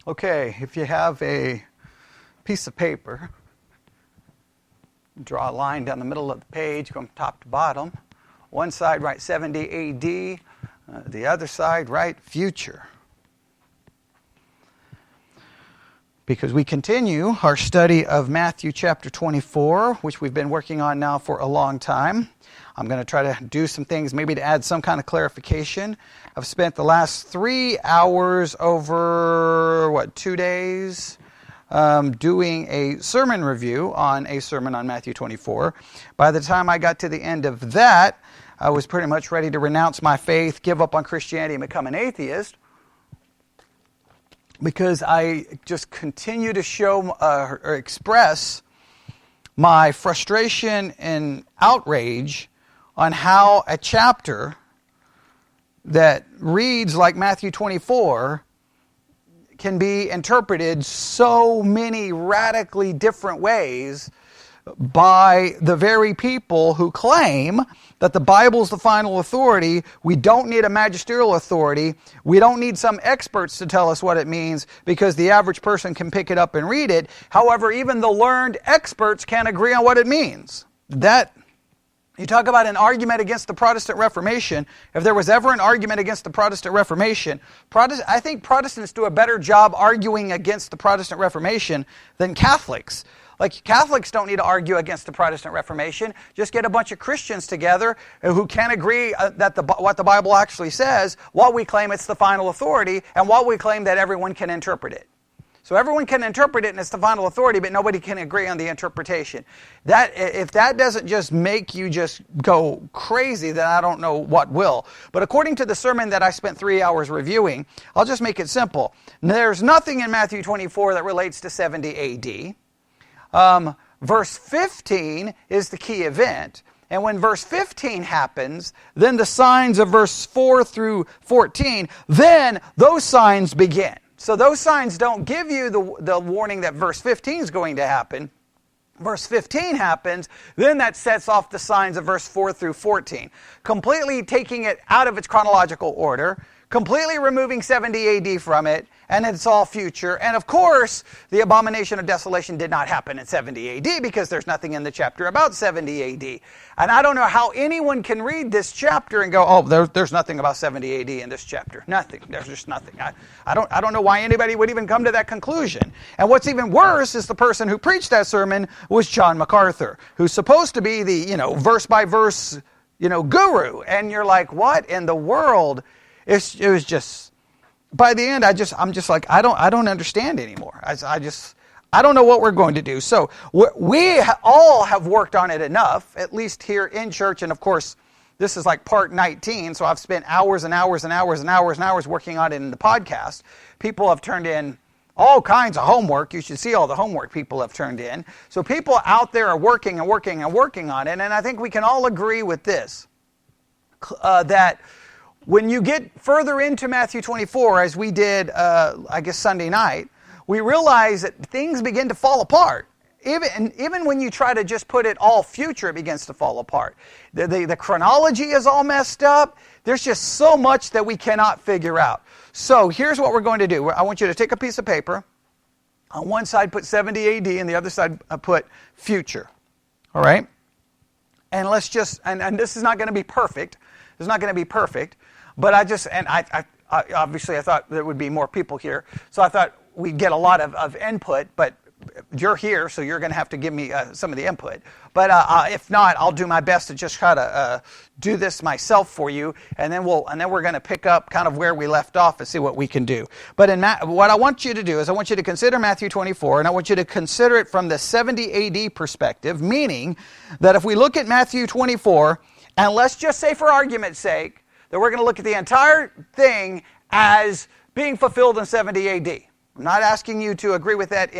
Okay, if you have a piece of paper, draw a line down the middle of the page, from top to bottom. One side write 70 A.D., the other side write future. Because we continue our study of Matthew chapter 24, which we've been working on now for a long time. I'm going to try to do some things, maybe to add some kind of clarification. I've spent the last 3 hours over, 2 days, doing a sermon review on a sermon on Matthew 24. By the time I got to the end of that, I was pretty much ready to renounce my faith, give up on Christianity, and become an atheist, because I just continue to show or express my frustration and outrage on how a chapter that reads like Matthew 24 can be interpreted so many radically different ways by the very people who claim that the Bible's the final authority. We don't need a magisterial authority. We don't need some experts to tell us what it means, because the average person can pick it up and read it. However, even the learned experts can't agree on what it means. You talk about an argument against the Protestant Reformation. If there was ever an argument against the Protestant Reformation, I think Protestants do a better job arguing against the Protestant Reformation than Catholics. Like, Catholics don't need to argue against the Protestant Reformation. Just get a bunch of Christians together who can't agree that what the Bible actually says, while we claim it's the final authority, and while we claim that everyone can interpret it. So everyone can interpret it and it's the final authority, but nobody can agree on the interpretation. If that doesn't just make you just go crazy, then I don't know what will. But according to the sermon that I spent 3 hours reviewing, I'll just make it simple. There's nothing in Matthew 24 that relates to 70 A.D. Verse 15 is the key event. And when verse 15 happens, then the signs of verse 4 through 14, then those signs begin. So those signs don't give you the warning that verse 15 is going to happen. Verse 15 happens, then that sets off the signs of verse 4 through 14. Completely taking it out of its chronological order, completely removing 70 A.D. from it, and it's all future. And of course, the abomination of desolation did not happen in 70 A.D. because there's nothing in the chapter about 70 A.D. And I don't know how anyone can read this chapter and go, oh, there's nothing about 70 A.D. in this chapter. Nothing. There's just nothing. I don't know why anybody would even come to that conclusion. And what's even worse is the person who preached that sermon was John MacArthur, who's supposed to be the, verse by verse, guru. And you're like, what in the world? It was just, by the end, I'm just like, I don't understand anymore. I don't know what we're going to do. So we all have worked on it enough, at least here in church. And of course, this is like part 19. So I've spent hours and hours and hours and hours and hours working on it in the podcast. People have turned in all kinds of homework. You should see all the homework people have turned in. So people out there are working and working and working on it. And I think we can all agree with this, that when you get further into Matthew 24, as we did, Sunday night, we realize that things begin to fall apart. Even when you try to just put it all future, it begins to fall apart. The chronology is all messed up. There's just so much that we cannot figure out. So here's what we're going to do. I want you to take a piece of paper. On one side, put 70 A.D., and the other side, put future. All right? And let's just, and this is not going to be perfect. It's not going to be perfect. But I obviously I thought there would be more people here. So I thought we'd get a lot of input, but you're here, so you're going to have to give me some of the input. But if not, I'll do my best to just try to do this myself for you, and then we're going to pick up kind of where we left off and see what we can do. But what I want you to do is I want you to consider Matthew 24, and I want you to consider it from the 70 A.D. perspective, meaning that if we look at Matthew 24, and let's just say for argument's sake, that we're going to look at the entire thing as being fulfilled in 70 A.D. I'm not asking you to agree with that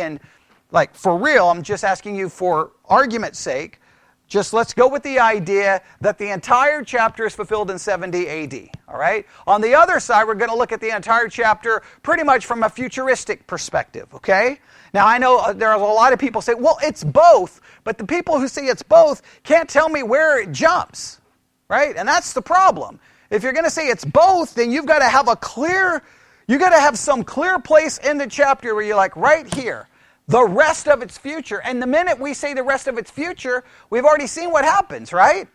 for real. I'm just asking you for argument's sake. Just let's go with the idea that the entire chapter is fulfilled in 70 A.D. All right? On the other side, we're going to look at the entire chapter pretty much from a futuristic perspective, okay? Now, I know there are a lot of people say, well, it's both. But the people who say it's both can't tell me where it jumps, right? And that's the problem. If you're going to say it's both, then you've got to have a clear You got to have some clear place in the chapter where you're like, right here, the rest of its future. And the minute we say the rest of its future, we've already seen what happens, right?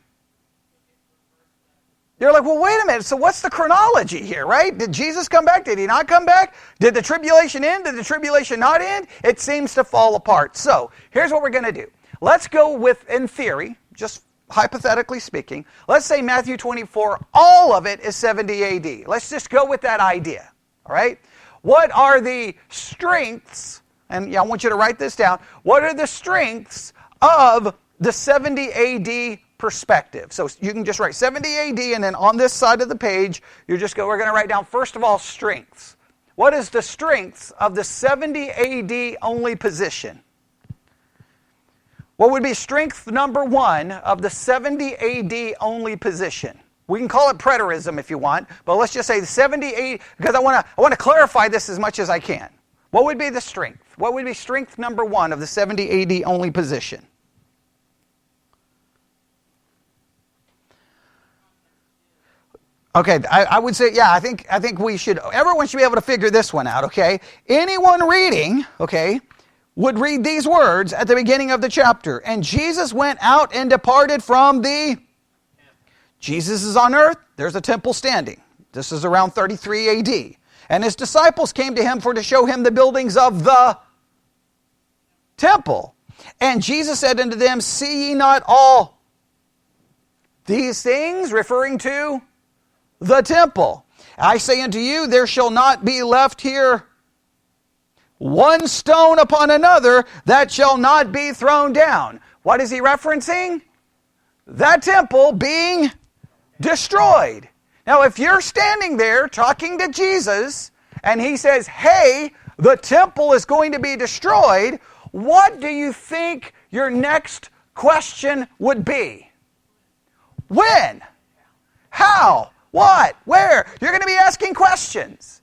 You're like, well, wait a minute. So what's the chronology here, right? Did Jesus come back? Did he not come back? Did the tribulation end? Did the tribulation not end? It seems to fall apart. So here's what we're going to do. Let's go with, in theory, just hypothetically speaking, let's say Matthew 24, all of it is 70 AD. Let's just go with that idea, all right? What are the strengths, and I want you to write this down, what are the strengths of the 70 AD perspective? So you can just write 70 AD, and then on this side of the page, we're going to write down, first of all, strengths. What is the strengths of the 70 AD only position? What would be strength number one of the 70 AD only position? We can call it preterism if you want, but let's just say the 70 AD, because I want to clarify this as much as I can. What would be the strength? What would be strength number one of the 70 AD only position? Okay, I would say, yeah, I think everyone should be able to figure this one out, okay? Anyone reading, okay, would read these words at the beginning of the chapter. And Jesus went out and departed from the... Jesus is on earth. There's a temple standing. This is around 33 AD. And his disciples came to him to show him the buildings of the temple. And Jesus said unto them, see ye not all these things, referring to the temple? I say unto you, there shall not be left here one stone upon another that shall not be thrown down. What is he referencing? That temple being destroyed. Now, if you're standing there talking to Jesus, and he says, hey, the temple is going to be destroyed, what do you think your next question would be? When? How? What? Where? You're going to be asking questions.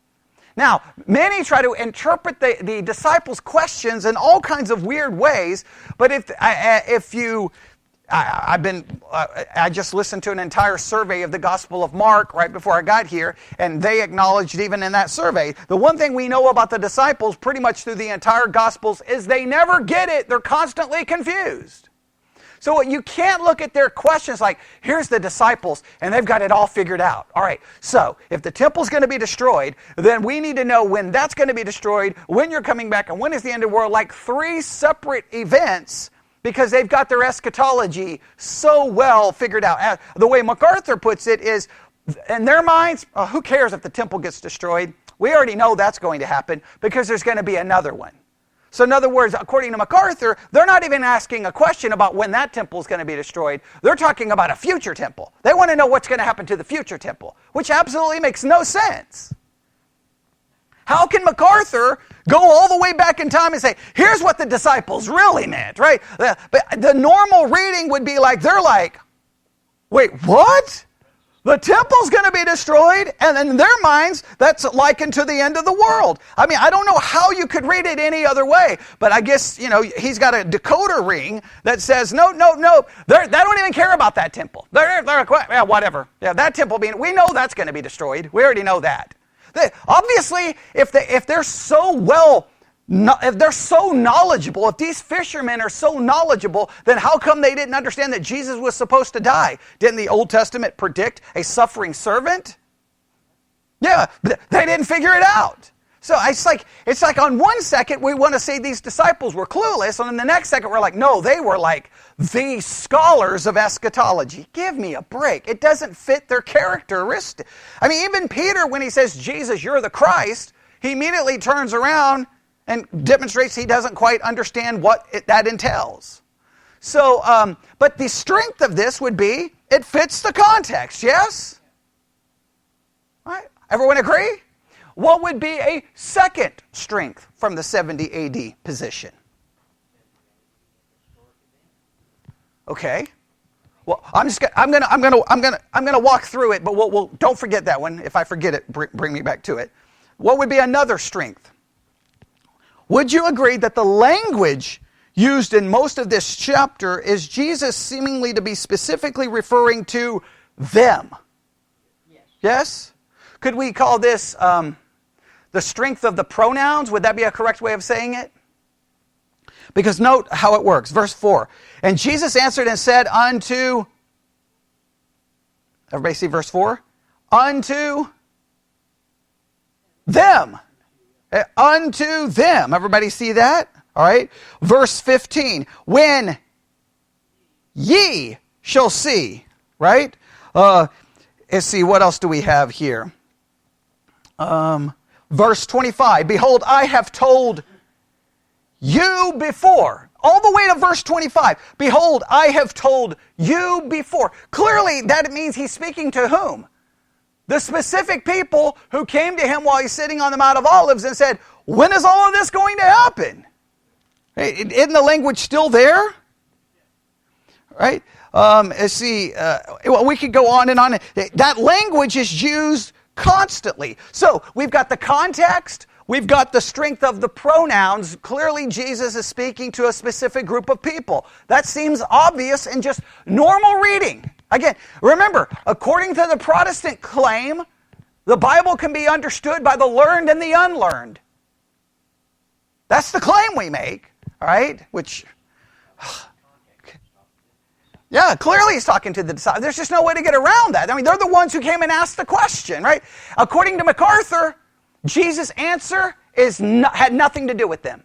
Now, many try to interpret the disciples' questions in all kinds of weird ways, but I just listened to an entire survey of the Gospel of Mark right before I got here, and they acknowledged even in that survey, the one thing we know about the disciples pretty much through the entire Gospels is they never get it. They're constantly confused. So you can't look at their questions like, here's the disciples, and they've got it all figured out. All right, so if the temple's going to be destroyed, then we need to know when that's going to be destroyed, when you're coming back, and when is the end of the world, like three separate events, because they've got their eschatology so well figured out. The way MacArthur puts it is, in their minds, who cares if the temple gets destroyed? We already know that's going to happen because there's going to be another one. So in other words, according to MacArthur, they're not even asking a question about when that temple is going to be destroyed. They're talking about a future temple. They want to know what's going to happen to the future temple, which absolutely makes no sense. How can MacArthur go all the way back in time and say, here's what the disciples really meant, right? But the normal reading would be like, they're like, wait, what? The temple's going to be destroyed, and in their minds, that's likened to the end of the world. I mean, I don't know how you could read it any other way, but I guess, he's got a decoder ring that says, no, they don't even care about that temple. They're like, well, whatever. Yeah, that temple we know that's going to be destroyed. We already know that. Obviously, if they're so if they're so knowledgeable, if these fishermen are so knowledgeable, then how come they didn't understand that Jesus was supposed to die? Didn't the Old Testament predict a suffering servant? Yeah, but they didn't figure it out. So it's like on one second we want to say these disciples were clueless, and in the next second we're like, no, they were like the scholars of eschatology. Give me a break. It doesn't fit their characteristic. I mean, even Peter, when he says, Jesus, you're the Christ, he immediately turns around and demonstrates he doesn't quite understand what that entails. So, but the strength of this would be, it fits the context, yes? All right, everyone agree? What would be a second strength from the 70 AD position? Okay. Well, I'm gonna walk through it, but we'll don't forget that one. If I forget it, bring me back to it. What would be another strength? Would you agree that the language used in most of this chapter is Jesus seemingly to be specifically referring to them? Yes? Could we call this the strength of the pronouns. Would that be a correct way of saying it? Because note how it works. Verse 4. And Jesus answered and said unto, everybody see verse 4? Unto them. Unto them. Everybody see that? All right. Verse 15. When ye shall see. Right? Let's see. What else do we have here? Verse 25. Behold, I have told you before. All the way to verse 25. Behold, I have told you before. Clearly, that means he's speaking to whom? The specific people who came to him while he's sitting on the Mount of Olives and said, when is all of this going to happen? Isn't the language still there? Right? Let's see. Well, we could go on and on. That language is used constantly. So we've got the context. We've got the strength of the pronouns. Clearly, Jesus is speaking to a specific group of people. That seems obvious in just normal reading. Again, remember, according to the Protestant claim, the Bible can be understood by the learned and the unlearned. That's the claim we make, all right? Which, yeah, clearly he's talking to the disciples. There's just no way to get around that. I mean, they're the ones who came and asked the question, right? According to MacArthur, Jesus' answer had nothing to do with them.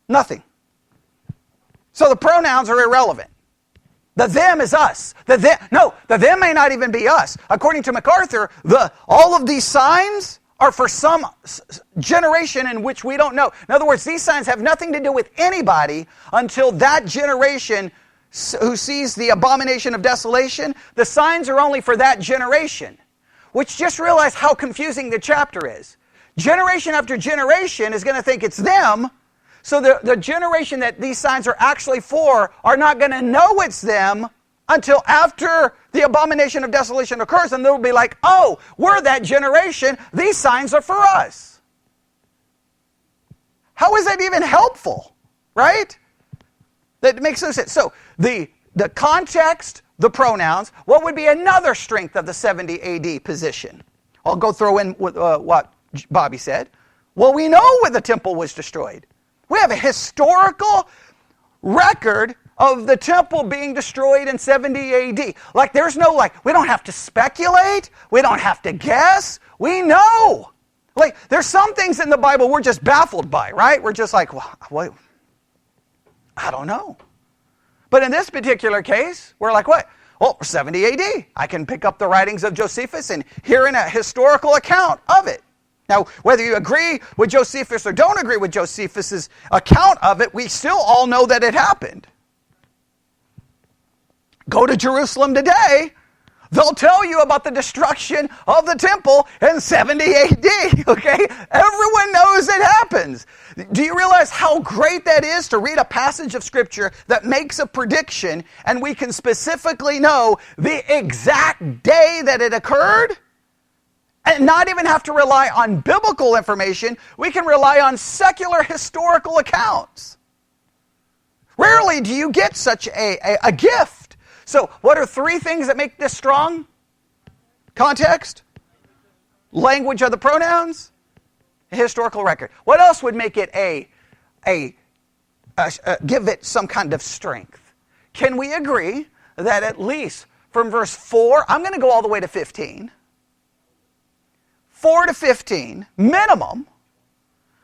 Nothing. So the pronouns are irrelevant. The them is us. The them may not even be us. According to MacArthur, all of these signs are for some generation in which we don't know. In other words, these signs have nothing to do with anybody until that generation who sees the abomination of desolation. The signs are only for that generation. Which, just realize how confusing the chapter is. Generation after generation is going to think it's them, so the generation that these signs are actually for are not going to know it's them until after the abomination of desolation occurs, and they'll be like, oh, we're that generation, these signs are for us. How is that even helpful, right? That makes no sense. So, the context, the pronouns, what would be another strength of the 70 AD position? I'll go throw in what Bobby said. Well, we know when the temple was destroyed. We have a historical record of the temple being destroyed in 70 AD. Like, there's no, we don't have to speculate. We don't have to guess. We know. Like, there's some things in the Bible we're just baffled by, right? We're just like, well, I don't know. But in this particular case, we're like, what? Well, 70 AD. I can pick up the writings of Josephus and hear in a historical account of it. Now, whether you agree with Josephus or don't agree with Josephus's account of it, we still all know that it happened. Go to Jerusalem today, they'll tell you about the destruction of the temple in 70 AD, okay? Everyone knows it happens. Do you realize how great that is to read a passage of Scripture that makes a prediction and we can specifically know the exact day that it occurred? And not even have to rely on biblical information, we can rely on secular historical accounts. Rarely do you get such a gift. So, what are three things that make this strong? Context, language of the pronouns, a historical record. What else would make it give it some kind of strength? Can we agree that at least from verse 4, I'm going to go all the way to 15, 4 to 15, minimum.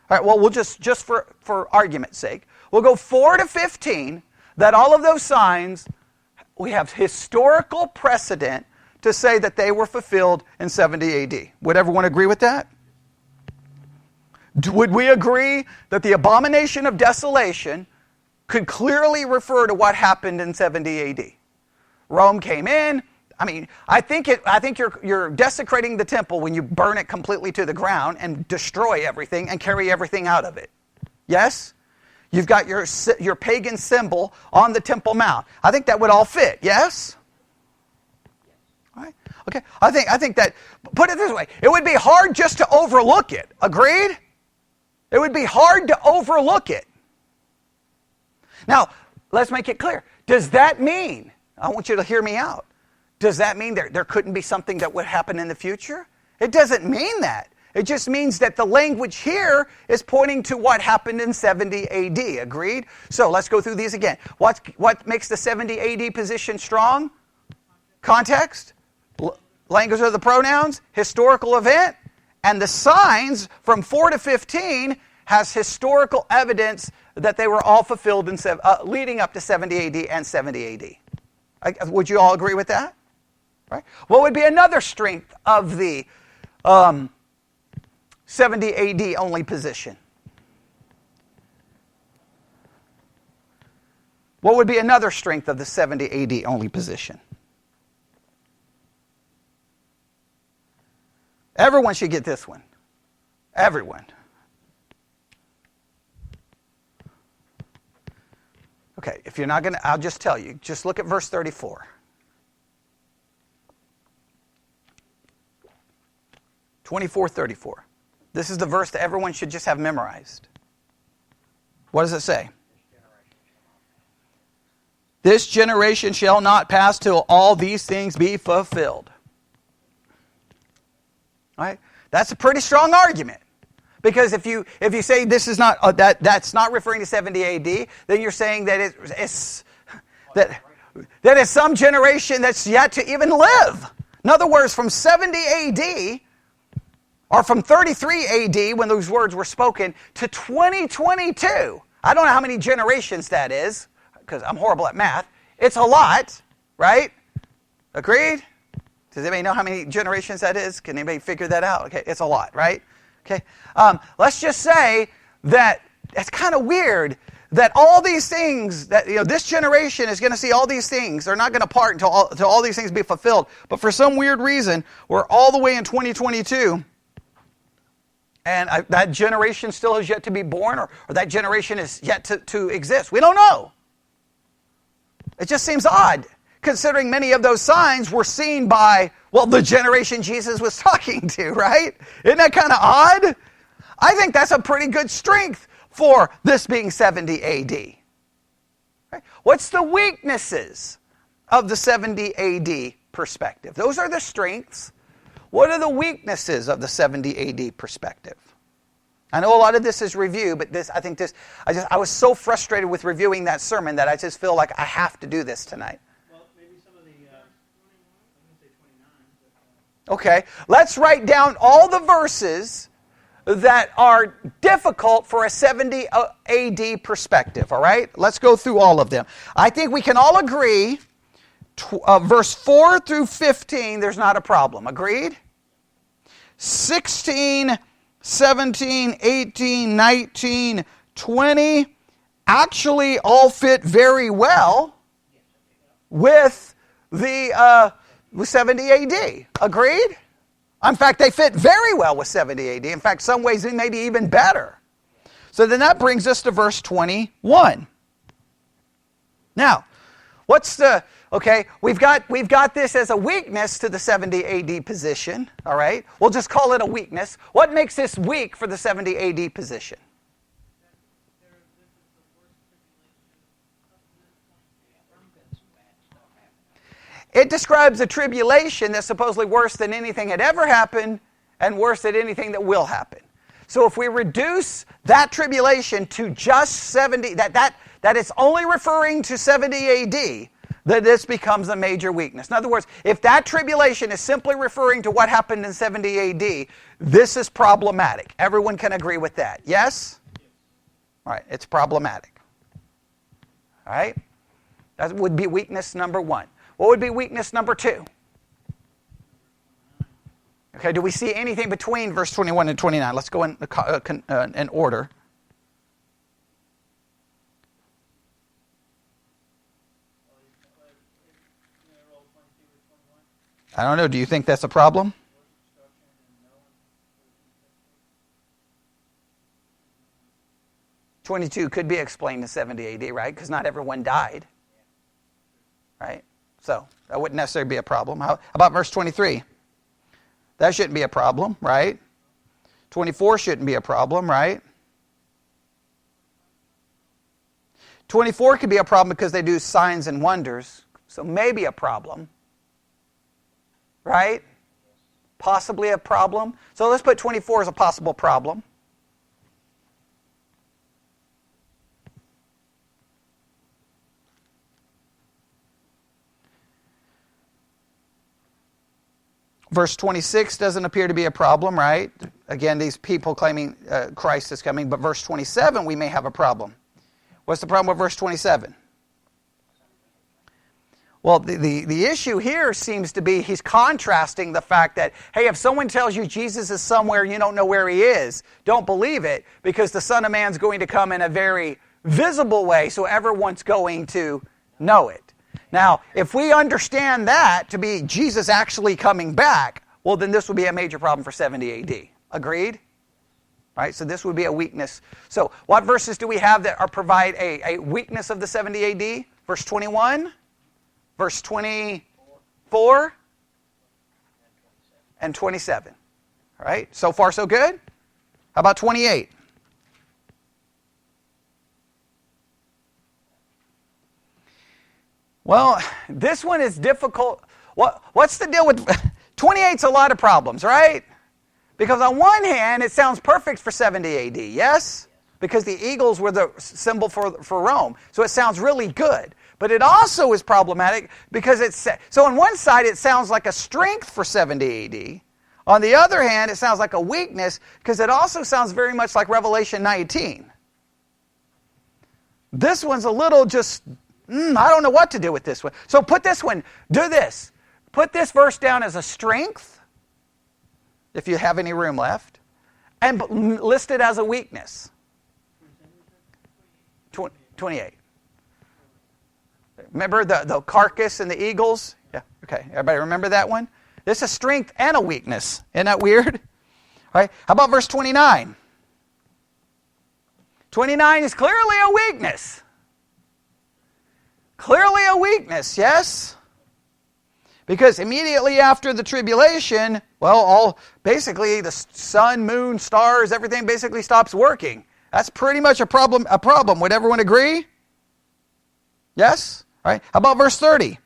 All right, well, we'll just for argument's sake, we'll go 4 to 15, that all of those signs, we have historical precedent to say that they were fulfilled in 70 AD. Would everyone agree with that? Would we agree that the abomination of desolation could clearly refer to what happened in 70 AD? Rome came in. I mean, I think you're desecrating the temple when you burn it completely to the ground and destroy everything and carry everything out of it. Yes? You've got your pagan symbol on the Temple Mount. I think that would all fit. Yes? All right. Okay. I think that, put it this way, it would be hard just to overlook it. Agreed? It would be hard to overlook it. Now, let's make it clear. Does that mean, I want you to hear me out, does that mean there couldn't be something that would happen in the future? It doesn't mean that. It just means that the language here is pointing to what happened in 70 AD. Agreed? So let's go through these again. What makes the 70 AD position strong? Context, language of the pronouns, historical event, and the signs from 4 to 15 has historical evidence that they were all fulfilled in leading up to 70 AD and 70 AD. Would you all agree with that? Right? What would be another strength of the 70 AD only position? What would be another strength of the 70 AD only position? Everyone should get this one. Everyone. Okay, if you're not going to, I'll just tell you. Just look at verse 34. 24:34. This is the verse that everyone should just have memorized. What does it say? This generation shall not pass till all these things be fulfilled. All right? That's a pretty strong argument. Because if you say this is not that's not referring to 70 AD, then you're saying that it's some generation that's yet to even live. In other words, from 70 AD or from 33 AD when those words were spoken to 2022. I don't know how many generations that is because I'm horrible at math. It's a lot, right? Agreed? Does anybody know how many generations that is? Can anybody figure that out? Okay, it's a lot, right? Okay, let's just say that it's kind of weird that all these things that this generation is going to see all these things. They're not going to part until all these things be fulfilled. But for some weird reason, we're all the way in 2022, and that generation still has yet to be born, or that generation is yet to exist. We don't know. It just seems odd, considering many of those signs were seen by, the generation Jesus was talking to, right? Isn't that kind of odd? I think that's a pretty good strength for this being 70 AD. Right? What's the weaknesses of the 70 AD perspective? Those are the strengths. What are the weaknesses of the 70 AD perspective? I know a lot of this is review, but I was so frustrated with reviewing that sermon that I just feel like I have to do this tonight. Okay, let's write down all the verses that are difficult for a 70 AD perspective, all right? Let's go through all of them. I think we can all agree, verse 4 through 15, there's not a problem. Agreed? 16, 17, 18, 19, 20 actually all fit very well with the... with 70 AD. Agreed? In fact, they fit very well with 70 AD. In fact, some ways they may be even better. So then that brings us to verse 21. Now, we've got this as a weakness to the 70 AD position, all right? We'll just call it a weakness. What makes this weak for the 70 AD position? It describes a tribulation that's supposedly worse than anything had ever happened and worse than anything that will happen. So if we reduce that tribulation to just 70, that it's only referring to 70 AD, then this becomes a major weakness. In other words, if that tribulation is simply referring to what happened in 70 AD, this is problematic. Everyone can agree with that. Yes? All right, it's problematic. All right? That would be weakness number one. What would be weakness number two? Okay, do we see anything between verse 21 and 29? Let's go in order. I don't know. Do you think that's a problem? (22) could be explained to 70 AD, right? Because not everyone died. Right? So that wouldn't necessarily be a problem. How about verse 23? That shouldn't be a problem, right? 24 shouldn't be a problem, right? 24 could be a problem because they do signs and wonders. So maybe a problem. Right? possibly a problem. So let's put 24 as a possible problem. Verse 26 doesn't appear to be a problem, right? Again, these people claiming Christ is coming. But verse 27, we may have a problem. What's the problem with verse 27? Well, the issue here seems to be he's contrasting the fact that, hey, if someone tells you Jesus is somewhere and you don't know where he is, don't believe it, because the Son of Man's going to come in a very visible way, so everyone's going to know it. Now, if we understand that to be Jesus actually coming back, well, then this would be a major problem for 70 AD. Agreed? All right, so this would be a weakness. So what verses do we have that provide a weakness of the 70 AD? Verse 21, verse 24, and 27. All right, so far so good? How about 28? Well, this one is difficult. What's the deal with 28's a lot of problems, right? Because on one hand, it sounds perfect for 70 AD, yes? Because the eagles were the symbol for Rome. So it sounds really good. But it also is problematic because so on one side, it sounds like a strength for 70 AD. On the other hand, it sounds like a weakness because it also sounds very much like Revelation 19. This one's a little just... I don't know what to do with this one. So put this one, do this. Put this verse down as a strength, if you have any room left, and list it as a weakness. 28. Remember the carcass and the eagles? Yeah, okay. Everybody remember that one? This is a strength and a weakness. Isn't that weird? All right. How about verse 29? 29 is clearly a weakness. Clearly a weakness, yes? Because immediately after the tribulation, well, basically the sun, moon, stars, everything basically stops working. That's pretty much a problem. Would everyone agree? Yes? All right. How about verse 30?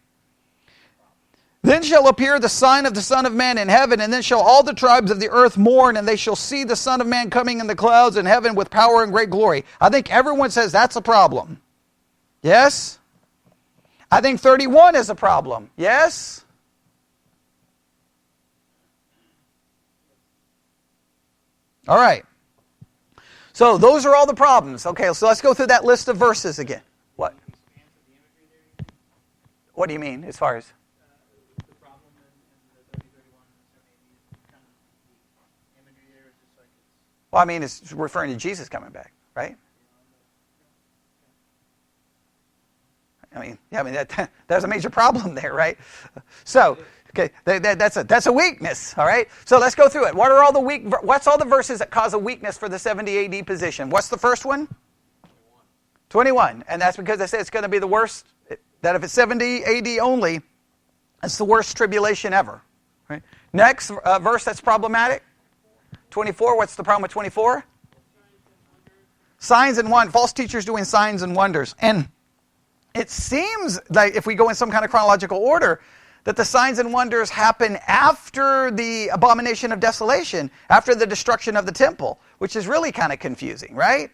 Then shall appear the sign of the Son of Man in heaven, and then shall all the tribes of the earth mourn, and they shall see the Son of Man coming in the clouds in heaven with power and great glory. I think everyone says that's a problem. Yes? I think 31 is a problem. Yes? All right. So those are all the problems. Okay, so let's go through that list of verses again. What? What do you mean as far as? The problem in the 30, 31, and 70 is kind of the imagery there is just like it's... Well, I mean, it's referring to Jesus coming back, right? That's a major problem there, right? So, okay, that's a weakness, all right? So let's go through it. What's all the verses that cause a weakness for the 70 AD position? What's the first one? 21. And that's because I said it's going to be the worst, that if it's 70 AD only, it's the worst tribulation ever. Right? Next verse that's problematic. 24, what's the problem with 24? Signs and wonders. False teachers doing signs and wonders. And it seems like if we go in some kind of chronological order, that the signs and wonders happen after the abomination of desolation, after the destruction of the temple, which is really kind of confusing, right?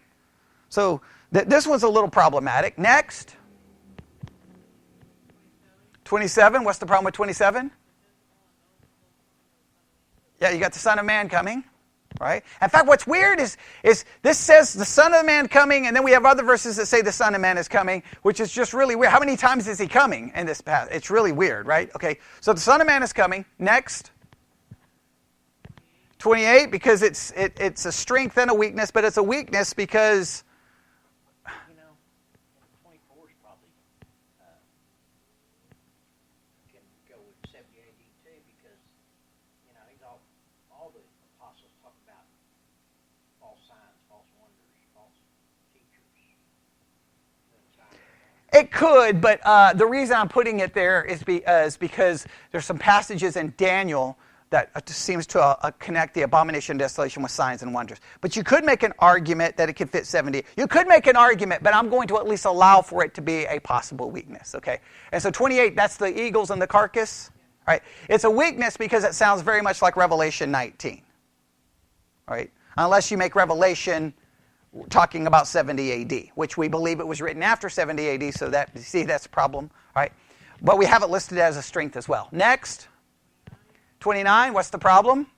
So this one's a little problematic. Next. 27, what's the problem with 27? Yeah, you got the Son of Man coming. Right? In fact, what's weird is this says the Son of Man coming, and then we have other verses that say the Son of Man is coming, which is just really weird. How many times is he coming in this passage? It's really weird, right? Okay, so the Son of Man is coming. Next. 28, because it's a strength and a weakness, but it's a weakness because... 24 is probably can go with 70 AD too, because he's all the apostles talk about false signs, false wonders, false teachers. It could, but the reason I'm putting it there is because there's some passages in Daniel that seems to connect the abomination of desolation with signs and wonders. But you could make an argument that it could fit 70. You could make an argument, but I'm going to at least allow for it to be a possible weakness, okay? And so 28, that's the eagles and the carcass. Right? It's a weakness because it sounds very much like Revelation 19. Right? Unless you make Revelation talking about 70 AD, which we believe it was written after 70 AD, so that, you see, that's a problem. Right? But we have it listed as a strength as well. Next. 29, what's the problem?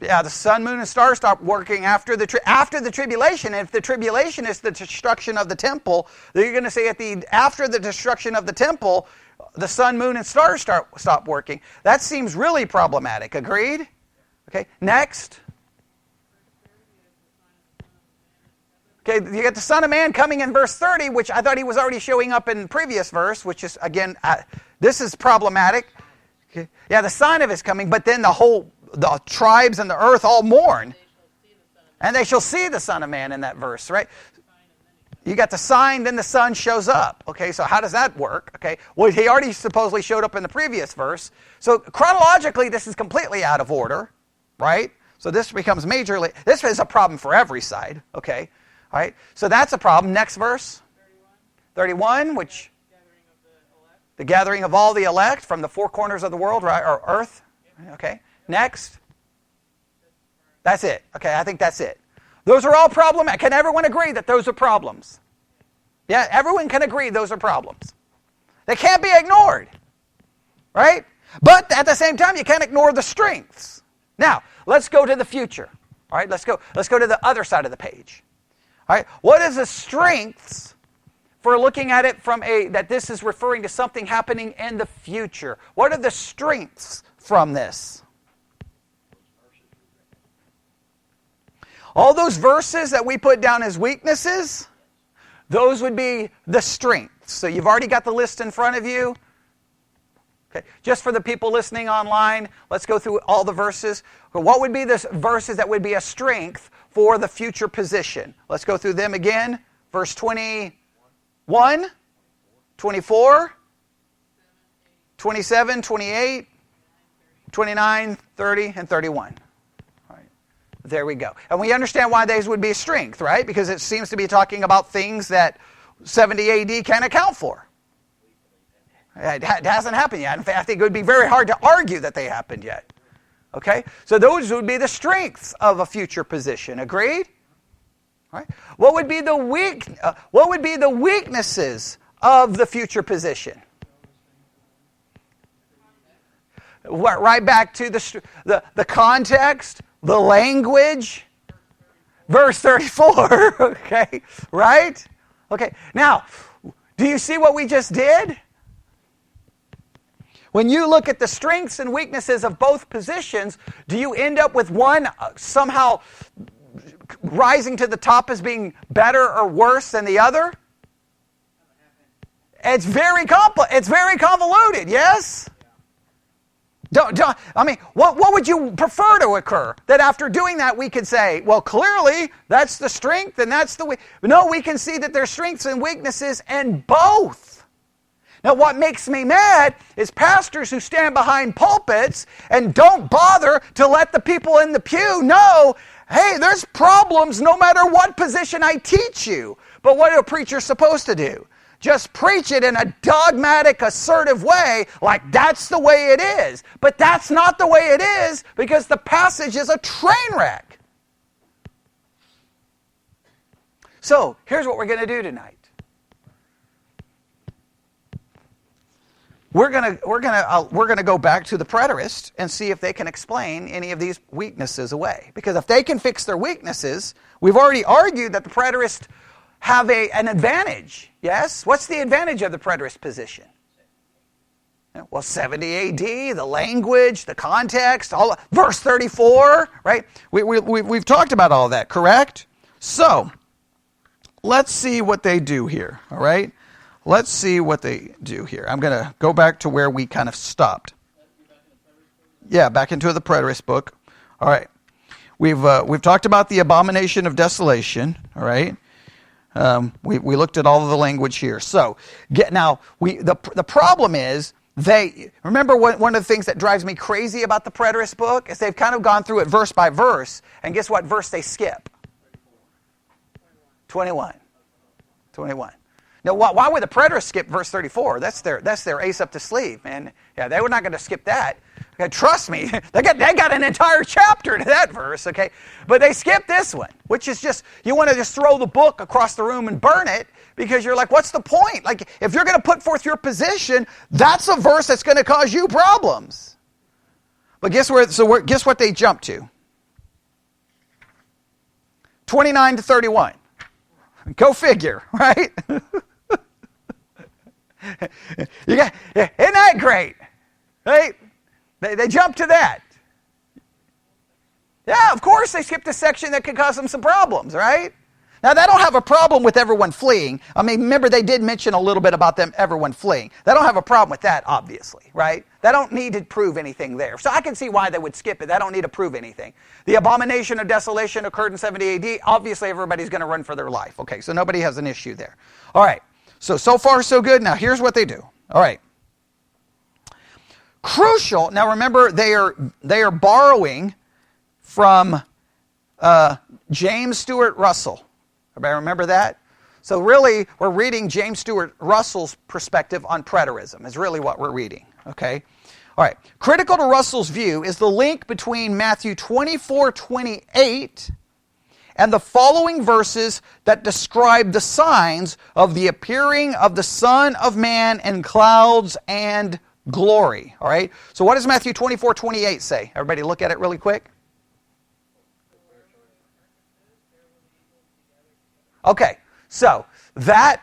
Yeah, the sun, moon, and stars stop working after the tribulation. And if the tribulation is the destruction of the temple, then you're going to say after the destruction of the temple, the sun, moon, and stars stop working. That seems really problematic. Agreed? Okay, next. Okay, you get the Son of Man coming in verse 30, which I thought he was already showing up in the previous verse, which is, again, this is problematic. Okay. Yeah, the sign of his coming, but then the tribes and the earth all mourn. And they shall see the Son of Man in that verse, right? You got the sign, then the Son shows up. Okay, so how does that work? Okay, well, he already supposedly showed up in the previous verse. So chronologically, this is completely out of order, right? So this becomes this is a problem for every side, okay? All right, so that's a problem. Next verse. 31, which the gathering of all the elect from the four corners of the world, right, or earth. Okay, next. That's it. Okay, I think that's it. Those are all problematic. Can everyone agree that those are problems? Yeah, everyone can agree those are problems. They can't be ignored, right? But at the same time, you can't ignore the strengths. Now, let's go to the future. All right, let's go to the other side of the page. All right, what is the strengths for looking at it from that this is referring to something happening in the future? What are the strengths from this? All those verses that we put down as weaknesses, those would be the strengths. So you've already got the list in front of you. Okay. Just for the people listening online, let's go through all the verses. What would be the verses that would be a strength for the future position? Let's go through them again. Verse 21, 24, 27, 28, 29, 30, and 31. All right. There we go. And we understand why these would be a strength, right? Because it seems to be talking about things that 70 AD can't account for. It hasn't happened yet. In fact, I think it would be very hard to argue that they happened yet. Okay? So those would be the strengths of a future position. Agreed? All right. What would be the weaknesses of the future position? Right back to the context, the language. Verse 34. Okay? Right? Okay. Now, do you see what we just did? When you look at the strengths and weaknesses of both positions, do you end up with one somehow rising to the top as being better or worse than the other? It's very convoluted, yes? What would you prefer to occur? That after doing that we could say, well, clearly that's the strength and that's the weak. No, we can see that there's strengths and weaknesses in both. Now, what makes me mad is pastors who stand behind pulpits and don't bother to let the people in the pew know, hey, there's problems no matter what position I teach you. But what are a preacher supposed to do? Just preach it in a dogmatic, assertive way, like that's the way it is. But that's not the way it is because the passage is a train wreck. So, here's what we're going to do tonight. We're gonna go back to the preterists and see if they can explain any of these weaknesses away. Because if they can fix their weaknesses, we've already argued that the preterists have an advantage. Yes? What's the advantage of the preterist position? Well, 70 AD, the language, the context, verse 34, right? We've talked about all that, correct? So, let's see what they do here, all right? Let's see what they do here. I'm going to go back to where we kind of stopped. Yeah, back into the preterist book. All right. We've talked about the abomination of desolation, all right? We looked at all of the language here. So, the problem is remember one of the things that drives me crazy about the preterist book is they've kind of gone through it verse by verse, and guess what verse they skip? 21. Now, why would the preterists skip verse 34? That's their ace up the sleeve, man. Yeah, they were not going to skip that. Okay, trust me, they got an entire chapter to that verse, okay? But they skipped this one, which is just, you want to just throw the book across the room and burn it, because you're like, what's the point? Like, if you're going to put forth your position, that's a verse that's going to cause you problems. But guess what they jumped to? 29 to 31. Go figure, right? Isn't that great? Right? They jump to that. Yeah, of course they skipped a section that could cause them some problems, right? Now, they don't have a problem with everyone fleeing. I mean, remember, they did mention a little bit about everyone fleeing. They don't have a problem with that, obviously, right? They don't need to prove anything there. So I can see why they would skip it. They don't need to prove anything. The abomination of desolation occurred in 70 AD. Obviously, everybody's going to run for their life. Okay, so nobody has an issue there. All right, so far so good. Now, here's what they do. All right. Crucial. Now, remember, they are borrowing from James Stuart Russell. Everybody remember that? So really, we're reading James Stuart Russell's perspective on preterism is really what we're reading, okay? All right. Critical to Russell's view is the link between Matthew 24:28 and the following verses that describe the signs of the appearing of the Son of Man in clouds and glory, all right? So what does Matthew 24:28 say? Everybody look at it really quick. Okay, so that,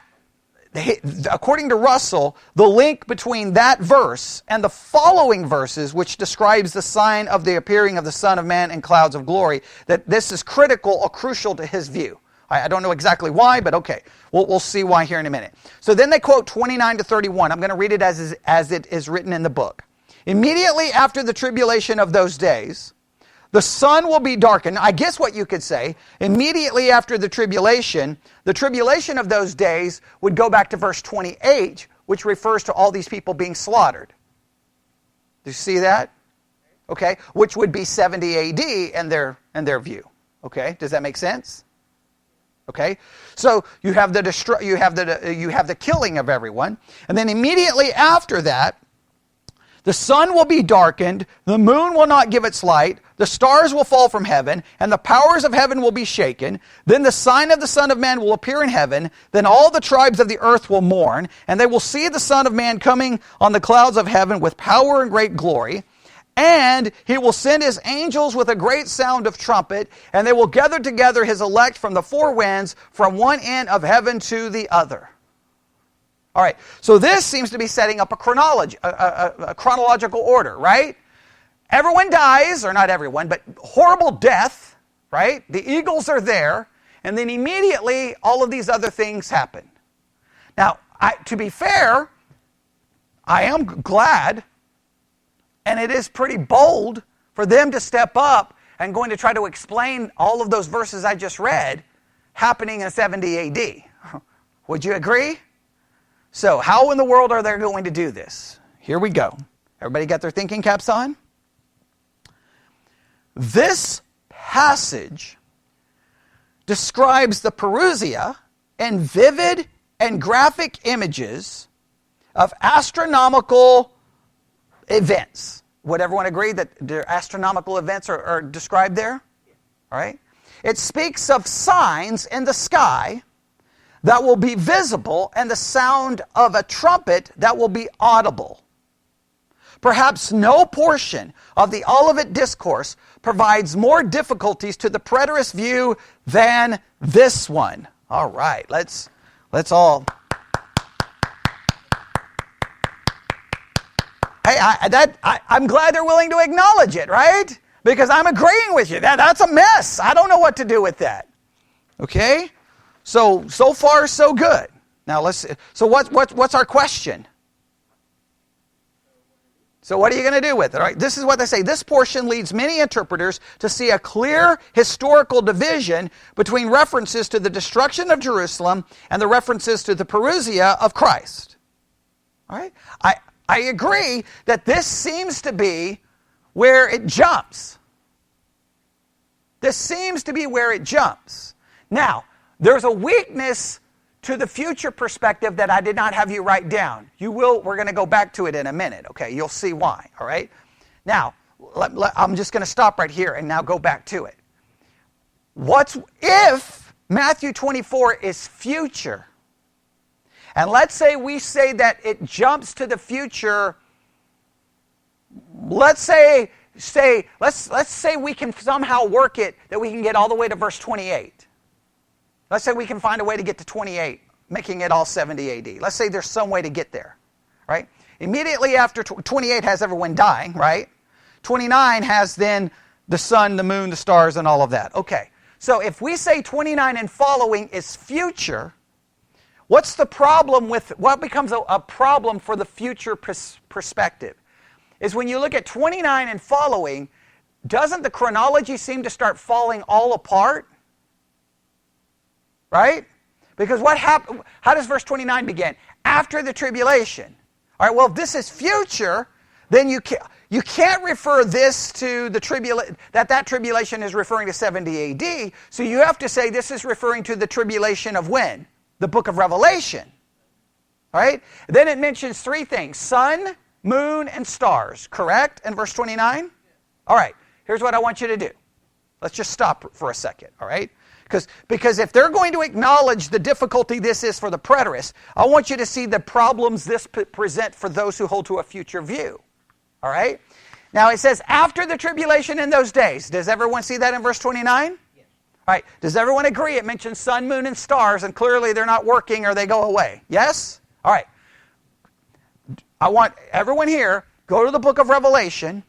according to Russell, the link between that verse and the following verses, which describes the sign of the appearing of the Son of Man in clouds of glory, that this is critical or crucial to his view. I don't know exactly why, but okay, we'll see why here in a minute. So then they quote 29 to 31. I'm going to read it as it is written in the book. Immediately after the tribulation of those days, the sun will be darkened. I guess what you could say, immediately after the tribulation of those days would go back to verse 28, which refers to all these people being slaughtered. Do you see that? Okay, which would be 70 AD in their view. Okay, does that make sense? Okay, so you have the killing of everyone, and then immediately after that, the sun will be darkened, the moon will not give its light, the stars will fall from heaven, and the powers of heaven will be shaken. Then the sign of the Son of Man will appear in heaven. Then all the tribes of the earth will mourn, and they will see the Son of Man coming on the clouds of heaven with power and great glory. And he will send his angels with a great sound of trumpet, and they will gather together his elect from the four winds, from one end of heaven to the other. All right, so this seems to be setting up a chronological order, right? Everyone dies, or not everyone, but horrible death, right? The eagles are there, and then immediately all of these other things happen. Now, to be fair, I am glad, and it is pretty bold for them to step up and going to try to explain all of those verses I just read happening in 70 AD. Would you agree? So, how in the world are they going to do this? Here we go. Everybody got their thinking caps on? This passage describes the parousia in vivid and graphic images of astronomical events. Would everyone agree that the astronomical events are described there? All right. It speaks of signs in the sky that will be visible and the sound of a trumpet that will be audible. Perhaps no portion of the Olivet Discourse provides more difficulties to the preterist view than this one. All right, let's all... Hey, I'm glad they're willing to acknowledge it, right? Because I'm agreeing with you. That's a mess. I don't know what to do with that. Okay? So far, so good. Now so what's our question? So what are you going to do with it? All right, this is what they say. This portion leads many interpreters to see a clear historical division between references to the destruction of Jerusalem and the references to the parousia of Christ. All right? I agree that this seems to be where it jumps. This seems to be where it jumps. Now, there's a weakness to the future perspective that I did not have you write down. We're going to go back to it in a minute, okay? You'll see why, all right? Now, I'm just going to stop right here and now go back to it. If Matthew 24 is future, and let's say we say that it jumps to the future, let's say we can somehow work it that we can get all the way to verse 28. Let's say we can find a way to get to 28, making it all 70 AD. Let's say there's some way to get there, right? Immediately after 28 has everyone dying, right? 29 has then the sun, the moon, the stars, and all of that. Okay, so if we say 29 and following is future, what's the problem with, what becomes a problem for the future perspective? Is when you look at 29 and following, doesn't the chronology seem to start falling all apart? Right? Because what happened? How does verse 29 begin? After the tribulation. All right, well, if this is future, then you can't refer this to the tribulation, that tribulation is referring to 70 AD, so you have to say this is referring to the tribulation of when? The book of Revelation. All right? Then it mentions three things: sun, moon, and stars, correct? In verse 29? All right, here's what I want you to do. Let's just stop for a second, all right? Because if they're going to acknowledge the difficulty this is for the preterists, I want you to see the problems this present for those who hold to a future view. All right? Now it says, after the tribulation in those days. Does everyone see that in verse 29? Yes. All right. Does everyone agree? It mentions sun, moon, and stars, and clearly they're not working or they go away. Yes? All right. I want everyone here, go to the book of Revelation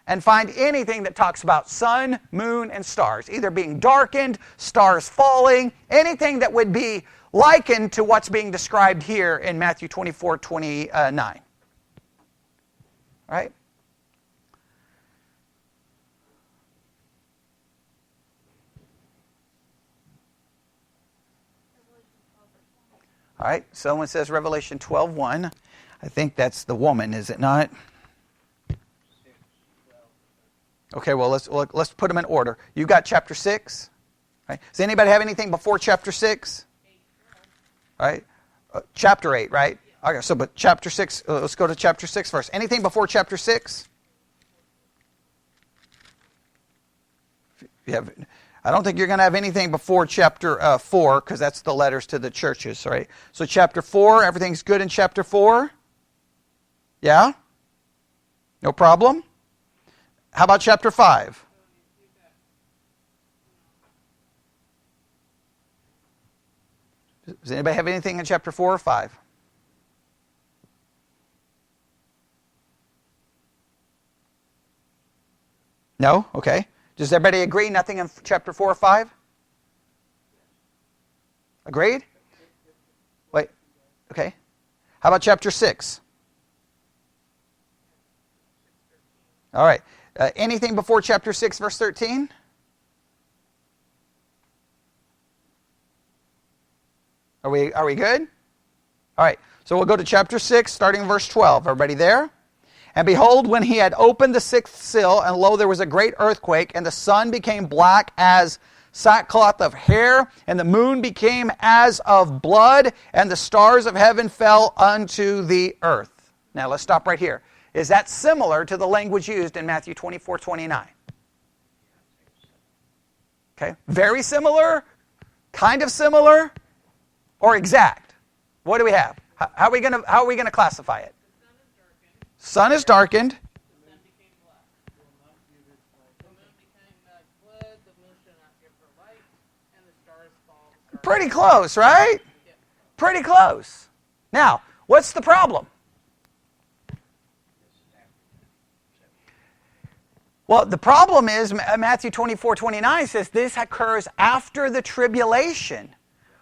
and find anything that talks about sun, moon, and stars, either being darkened, stars falling, anything that would be likened to what's being described here in Matthew 24:29. All right? All right, someone says Revelation 12:1. I think that's the woman, is it not? Okay, well, let's put them in order. You got chapter 6? Right. Does anybody have anything before chapter 6? All right. Chapter 8, right? Okay, so but chapter 6, let's go to chapter 6 first. Anything before chapter 6? I don't think you're going to have anything before chapter 4, because that's the letters to the churches, right? So chapter 4, everything's good in chapter 4? Yeah? No problem? How about chapter 5? Does anybody have anything in chapter 4 or 5? No? Okay. Does everybody agree nothing in chapter 4 or 5? Agreed? Wait. Okay. How about chapter 6? All right. Anything before chapter 6, verse 13? Are we good? All right. So we'll go to chapter 6, starting verse 12. Everybody there? And behold, when he had opened the sixth seal, and lo, there was a great earthquake, and the sun became black as sackcloth of hair, and the moon became as of blood, and the stars of heaven fell unto the earth. Now let's stop right here. Is that similar to the language used in Matthew 24:29? Okay. Very similar, kind of similar, or exact? What do we have? How are we going to classify it? Sun is darkened. The sun became black. The moon became blood. The moon shall not give her light, and the stars fall. Pretty close, right? Yeah. Pretty close. Now, what's the problem? Well, the problem is Matthew 24:29 says this occurs after the tribulation.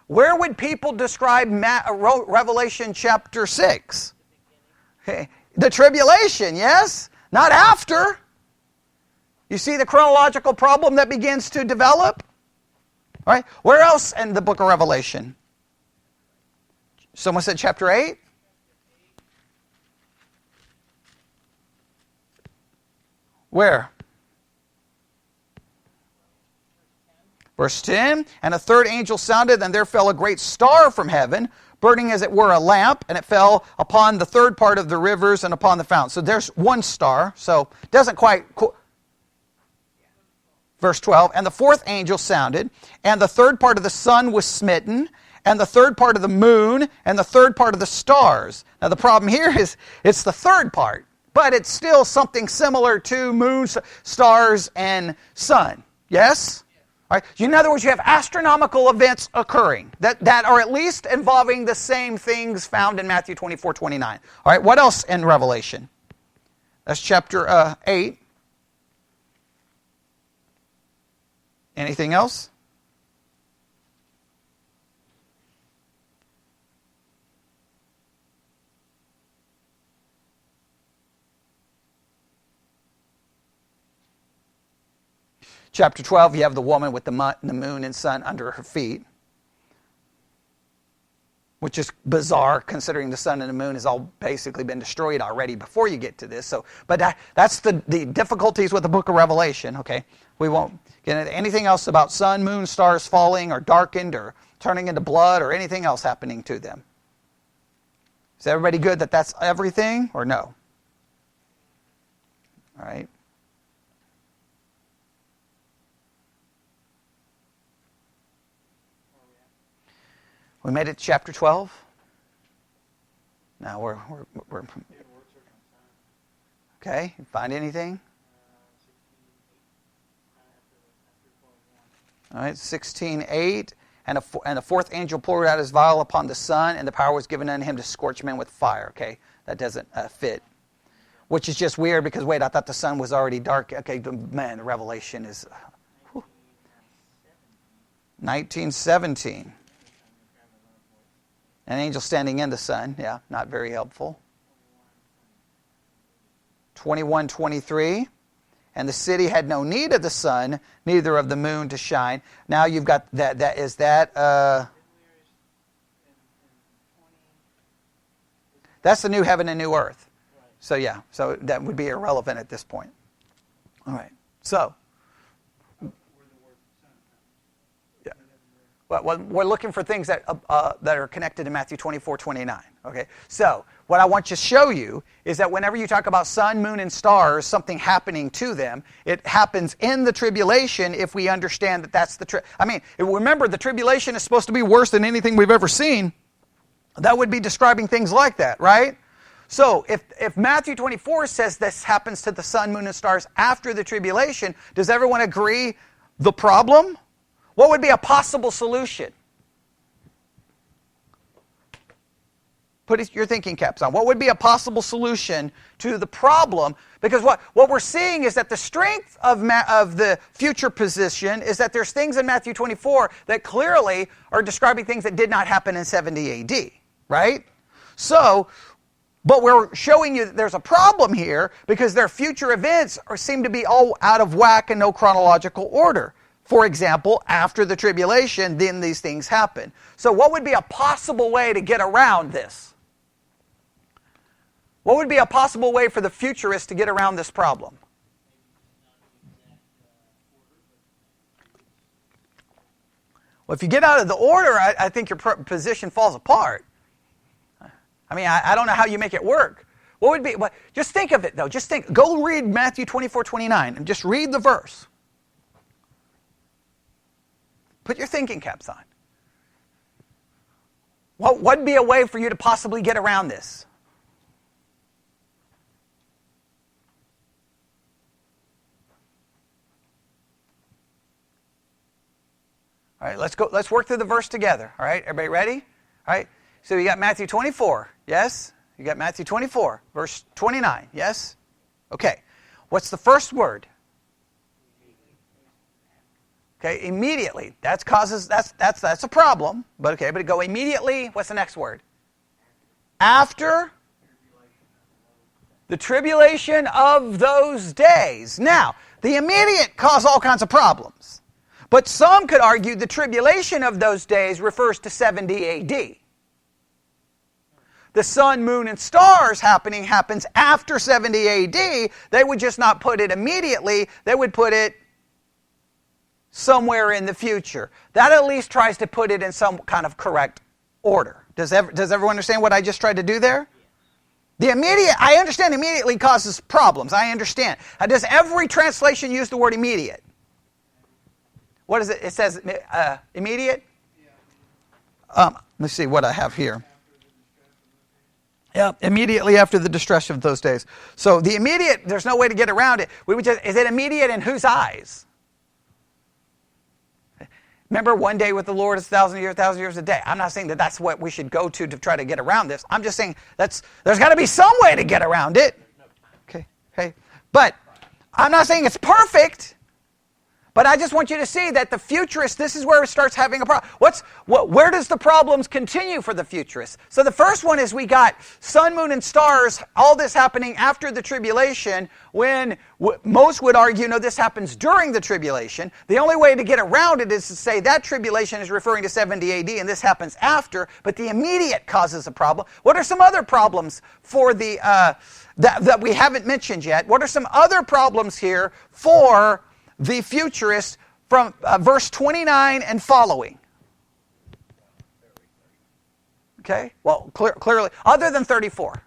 Where would people describe Revelation chapter 6? Okay. The tribulation, yes? Not after. You see the chronological problem that begins to develop? All right. Where else in the book of Revelation? Someone said chapter 8? Where? Verse 10, and a third angel sounded, and there fell a great star from heaven, burning as it were a lamp, and it fell upon the third part of the rivers and upon the fountains. So there's one star, so it doesn't quite... Verse 12, and the fourth angel sounded, and the third part of the sun was smitten, and the third part of the moon, and the third part of the stars. Now the problem here is it's the third part, but it's still something similar to moon, stars, and sun. Yes? All right. In other words, you have astronomical events occurring that are at least involving the same things found in Matthew 24:29. All right, what else in Revelation? That's chapter 8. Anything else? Chapter 12, you have the woman with the moon and sun under her feet, which is bizarre considering the sun and the moon has all basically been destroyed already before you get to this. So, but that's the difficulties with the book of Revelation. Okay, we won't get into anything else about sun, moon, stars falling or darkened or turning into blood or anything else happening to them. Is everybody good that that's everything or no? All right. We made it to chapter 12. Now we're okay. Find anything? All right, 16:8, and the fourth angel poured out his vial upon the sun, and the power was given unto him to scorch men with fire. Okay, that doesn't fit. Which is just weird because wait, I thought the sun was already dark. Okay, man, the Revelation is 19:17. An angel standing in the sun. Yeah, not very helpful. 21:23. And the city had no need of the sun, neither of the moon to shine. Now you've got that. That's the new heaven and new earth. So yeah, so that would be irrelevant at this point. All right. So. Well, we're looking for things that are connected to Matthew 24:29. Okay, so what I want to show you is that whenever you talk about sun, moon, and stars, something happening to them, it happens in the tribulation if we understand that that's the remember, the tribulation is supposed to be worse than anything we've ever seen. That would be describing things like that, right? So if Matthew 24 says this happens to the sun, moon, and stars after the tribulation, does everyone agree the problem? What would be a possible solution? Put your thinking caps on. What would be a possible solution to the problem? Because what we're seeing is that the strength of the future position is that there's things in Matthew 24 that clearly are describing things that did not happen in 70 AD, right? So, but we're showing you that there's a problem here because their future events seem to be all out of whack and no chronological order. For example, after the tribulation, then these things happen. So what would be a possible way to get around this? What would be a possible way for the futurists to get around this problem? Well, if you get out of the order, I think your position falls apart. I mean, I don't know how you make it work. What would be? Just think of it, though. Go read Matthew 24:29 and just read the verse. Put your thinking caps on. What would be a way for you to possibly get around this? All right, let's go. Let's work through the verse together. All right, everybody ready? All right. So you got Matthew 24. Yes? You got Matthew 24, verse 29. Yes? Okay. What's the first word? Okay, immediately. That's a problem. But okay, but go immediately. What's the next word? After the tribulation of those days. Now, the immediate cause all kinds of problems. But some could argue the tribulation of those days refers to 70 AD. The sun, moon, and stars happens after 70 AD. They would just not put it immediately. They would put it somewhere in the future. That at least tries to put it in some kind of correct order. Does everyone understand what I just tried to do there? I understand immediately causes problems. I understand. Does every translation use the word immediate? What is it? It says immediate? Let's see what I have here. Yeah, immediately after the distress of those days. So the immediate, there's no way to get around it. Is it immediate in whose eyes? Remember, one day with the Lord is 1,000 years a day. I'm not saying that that's what we should go to try to get around this. I'm just saying there's got to be some way to get around it. Okay. But I'm not saying it's perfect. But I just want you to see that the futurist, this is where it starts having a problem. Where does the problems continue for the futurist? So the first one is we got sun, moon, and stars, all this happening after the tribulation, when most would argue, no, this happens during the tribulation. The only way to get around it is to say that tribulation is referring to 70 AD and this happens after, but the immediate causes a problem. What are some other problems for the that we haven't mentioned yet? What are some other problems here for the futurist from verse 29 and following? Okay, well, clearly, other than 34.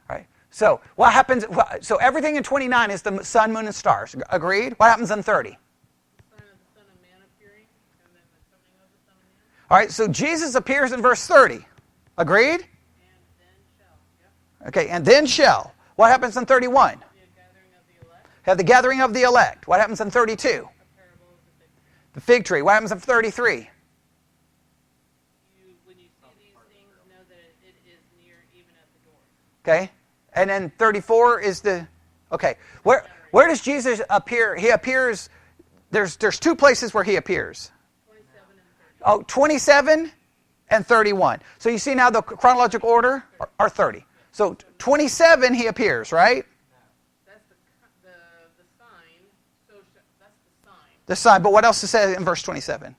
Right? So, what happens? So, everything in 29 is the sun, moon, and stars. Agreed? What happens in 30? The sign of the Son of Man appearing, and then the coming of the Son of Man. All right, so Jesus appears in verse 30. Agreed? And then shall. Yep. Okay, and then shall. What happens in 31? Have the gathering of the elect. What happens in 32? The fig tree. What happens in 33? When you see these things, know that it is near, even at the door. Okay. And then 34 is the... Okay. Where does Jesus appear? He appears... There's two places where he appears. 27 and 30. 27 and 31. So you see now the chronological order are 30. So 27 he appears, right? The sign, but what else is said in verse 27?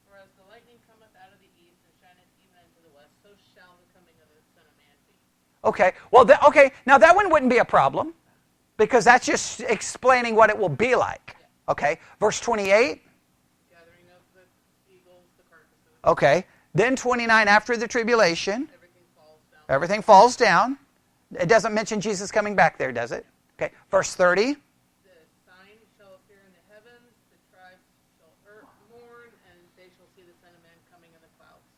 For as the lightning cometh out of the east and shineth even unto the west, so shall the coming of the Son of Man be. Okay, well, now that one wouldn't be a problem, because that's just explaining what it will be like. Okay, verse 28. Gathering of the eagles, the carcasses. Okay, then 29, after the tribulation. Everything falls down. It doesn't mention Jesus coming back there, does it? Okay, verse 30.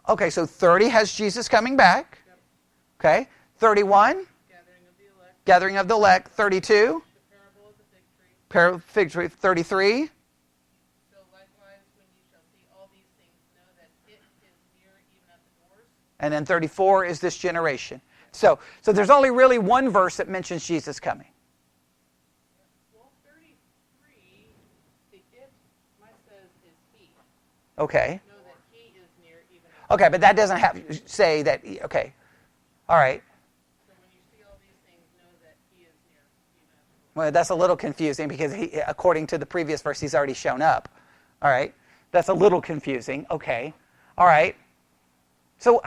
Okay, so 30 has Jesus coming back. Yep. Okay, 31. Gathering of the elect. 32. The parable of the fig tree. Parable of the fig tree. 33. So likewise, when you shall see all these things, know that it is near, even at the doors. And then 34 is this generation. So there's only really one verse that mentions Jesus coming. Well, 33, the it, my says, is he. Okay. Know that he is near, even at the doors. Okay, but that doesn't say that. Okay. All right. So when you see all these things, know that he is near, even at the doors. Well, that's a little confusing because according to the previous verse, he's already shown up. All right. That's a little confusing. Okay. All right. So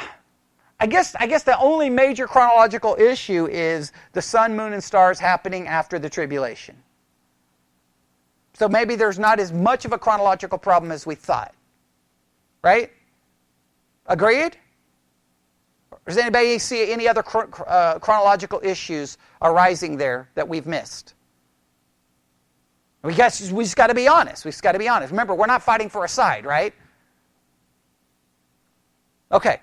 I guess the only major chronological issue is the sun, moon, and stars happening after the tribulation. So maybe there's not as much of a chronological problem as we thought. Right? Agreed? Or does anybody see any other chronological issues arising there that we've missed? We just got to be honest. We just got to be honest. Remember, we're not fighting for a side, right? Okay.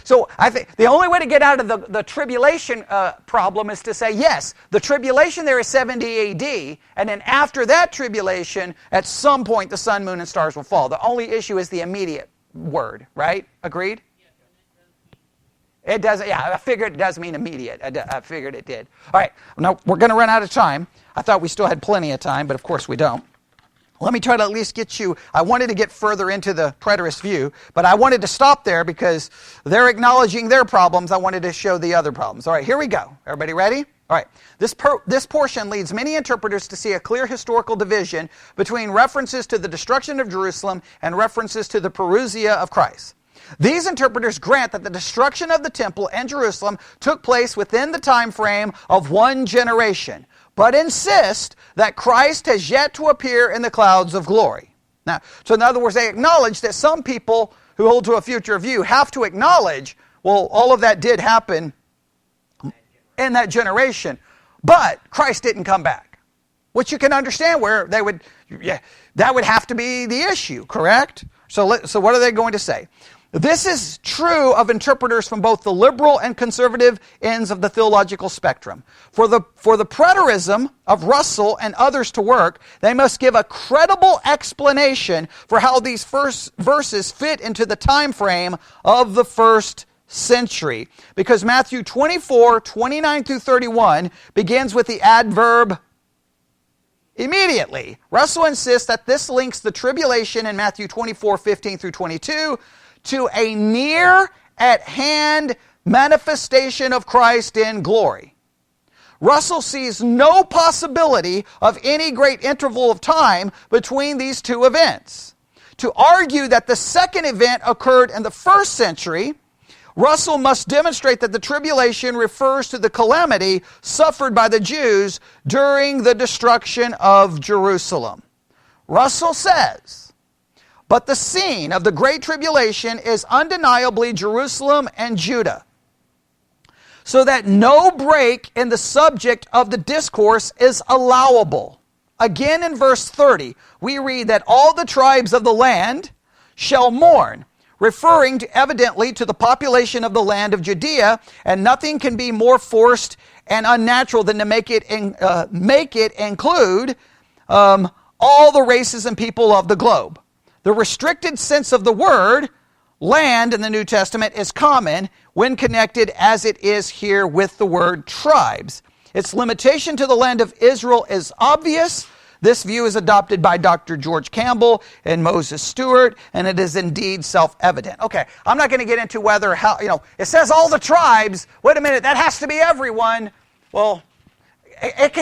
So I think the only way to get out of the tribulation problem is to say, yes, the tribulation there is 70 AD, and then after that tribulation, at some point the sun, moon, and stars will fall. The only issue is the immediate word, right? Agreed? It does. Yeah, I figured it does mean immediate. I figured it did. All right. Now, we're going to run out of time. I thought we still had plenty of time, but of course we don't. Let me try to at least get you, I wanted to get further into the preterist view, but I wanted to stop there because they're acknowledging their problems. I wanted to show the other problems. All right, here we go. Everybody ready? All right. This portion leads many interpreters to see a clear historical division between references to the destruction of Jerusalem and references to the parousia of Christ. These interpreters grant that the destruction of the temple and Jerusalem took place within the time frame of one generation. but insist that Christ has yet to appear in the clouds of glory. Now, so in other words, they acknowledge that some people who hold to a future view have to acknowledge, well, all of that did happen in that generation, but Christ didn't come back. Which you can understand where they would, that would have to be the issue, correct? So what are they going to say? This is true of interpreters from both the liberal and conservative ends of the theological spectrum. For the preterism of Russell and others to work, they must give a credible explanation for how these first verses fit into the time frame of the first century. Because Matthew 24, 29 through 31 begins with the adverb immediately. Russell insists that this links the tribulation in Matthew 24, 15 through 22 to a near-at-hand manifestation of Christ in glory. Russell sees no possibility of any great interval of time between these two events. To argue that the second event occurred in the first century, Russell must demonstrate that the tribulation refers to the calamity suffered by the Jews during the destruction of Jerusalem. Russell says, but the scene of the Great Tribulation is undeniably Jerusalem and Judah, so that no break in the subject of the discourse is allowable. Again in verse 30, we read that all the tribes of the land shall mourn, referring evidently to the population of the land of Judea, and nothing can be more forced and unnatural than to make it include all the races and people of the globe. The restricted sense of the word land in the New Testament is common when connected as it is here with the word tribes. Its limitation to the land of Israel is obvious. This view is adopted by Dr. George Campbell and Moses Stewart, and it is indeed self-evident. Okay, I'm not going to get into whether, it says all the tribes. Wait a minute, that has to be everyone. Well, it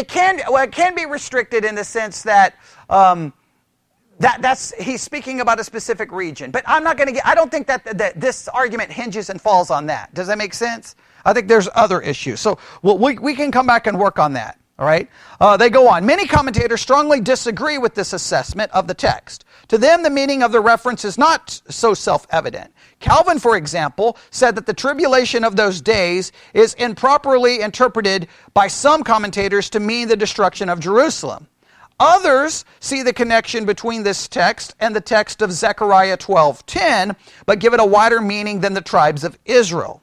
can be restricted in the sense that that's he's speaking about a specific region. But I don't think that this argument hinges and falls on that. Does that make sense? I think there's other issues. So we can come back and work on that. All right. They go on. Many commentators strongly disagree with this assessment of the text. To them, the meaning of the reference is not so self-evident. Calvin, for example, said that the tribulation of those days is improperly interpreted by some commentators to mean the destruction of Jerusalem. Others see the connection between this text and the text of Zechariah 12:10, but give it a wider meaning than the tribes of Israel.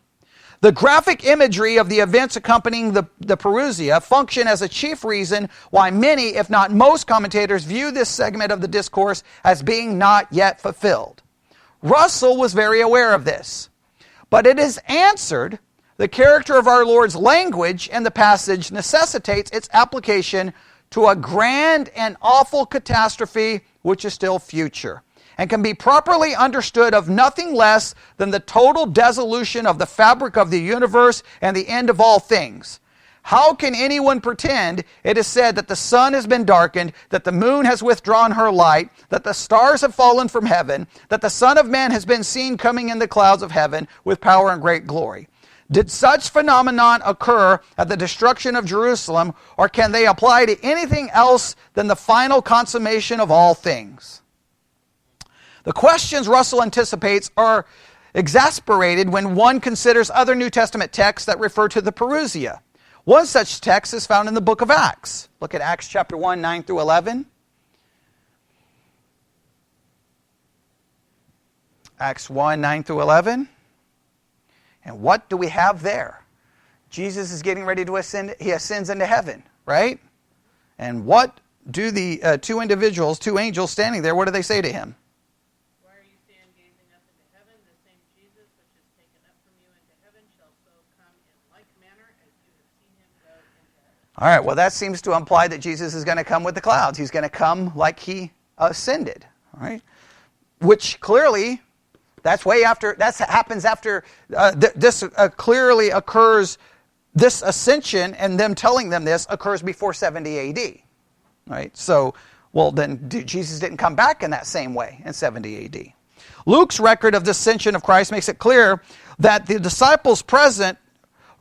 The graphic imagery of the events accompanying the Parousia function as a chief reason why many, if not most commentators, view this segment of the discourse as being not yet fulfilled. Russell was very aware of this, but it is answered. The character of our Lord's language in the passage necessitates its application to a grand and awful catastrophe which is still future, and can be properly understood of nothing less than the total dissolution of the fabric of the universe and the end of all things. How can anyone pretend it is said that the sun has been darkened, that the moon has withdrawn her light, that the stars have fallen from heaven, that the Son of Man has been seen coming in the clouds of heaven with power and great glory? Did such phenomenon occur at the destruction of Jerusalem, or can they apply to anything else than the final consummation of all things? The questions Russell anticipates are exasperated when one considers other New Testament texts that refer to the Parousia. One such text is found in the book of Acts. Look at Acts chapter 1, 9 through 11. Acts 1, 9 through 11. And what do we have there? Jesus is getting ready to ascend. He ascends into heaven, right? And what do the two angels standing there, what do they say to him? Why are you stand gazing up into heaven? The same Jesus which is taken up from you into heaven shall so come in like manner as you have seen him go into heaven. All right, well, that seems to imply that Jesus is going to come with the clouds. He's going to come like he ascended, all right? Which clearly, that's way after, that happens after, this clearly occurs, this ascension and them telling them this occurs before 70 AD, right? So, well, then Jesus didn't come back in that same way in 70 AD. Luke's record of the ascension of Christ makes it clear that the disciples present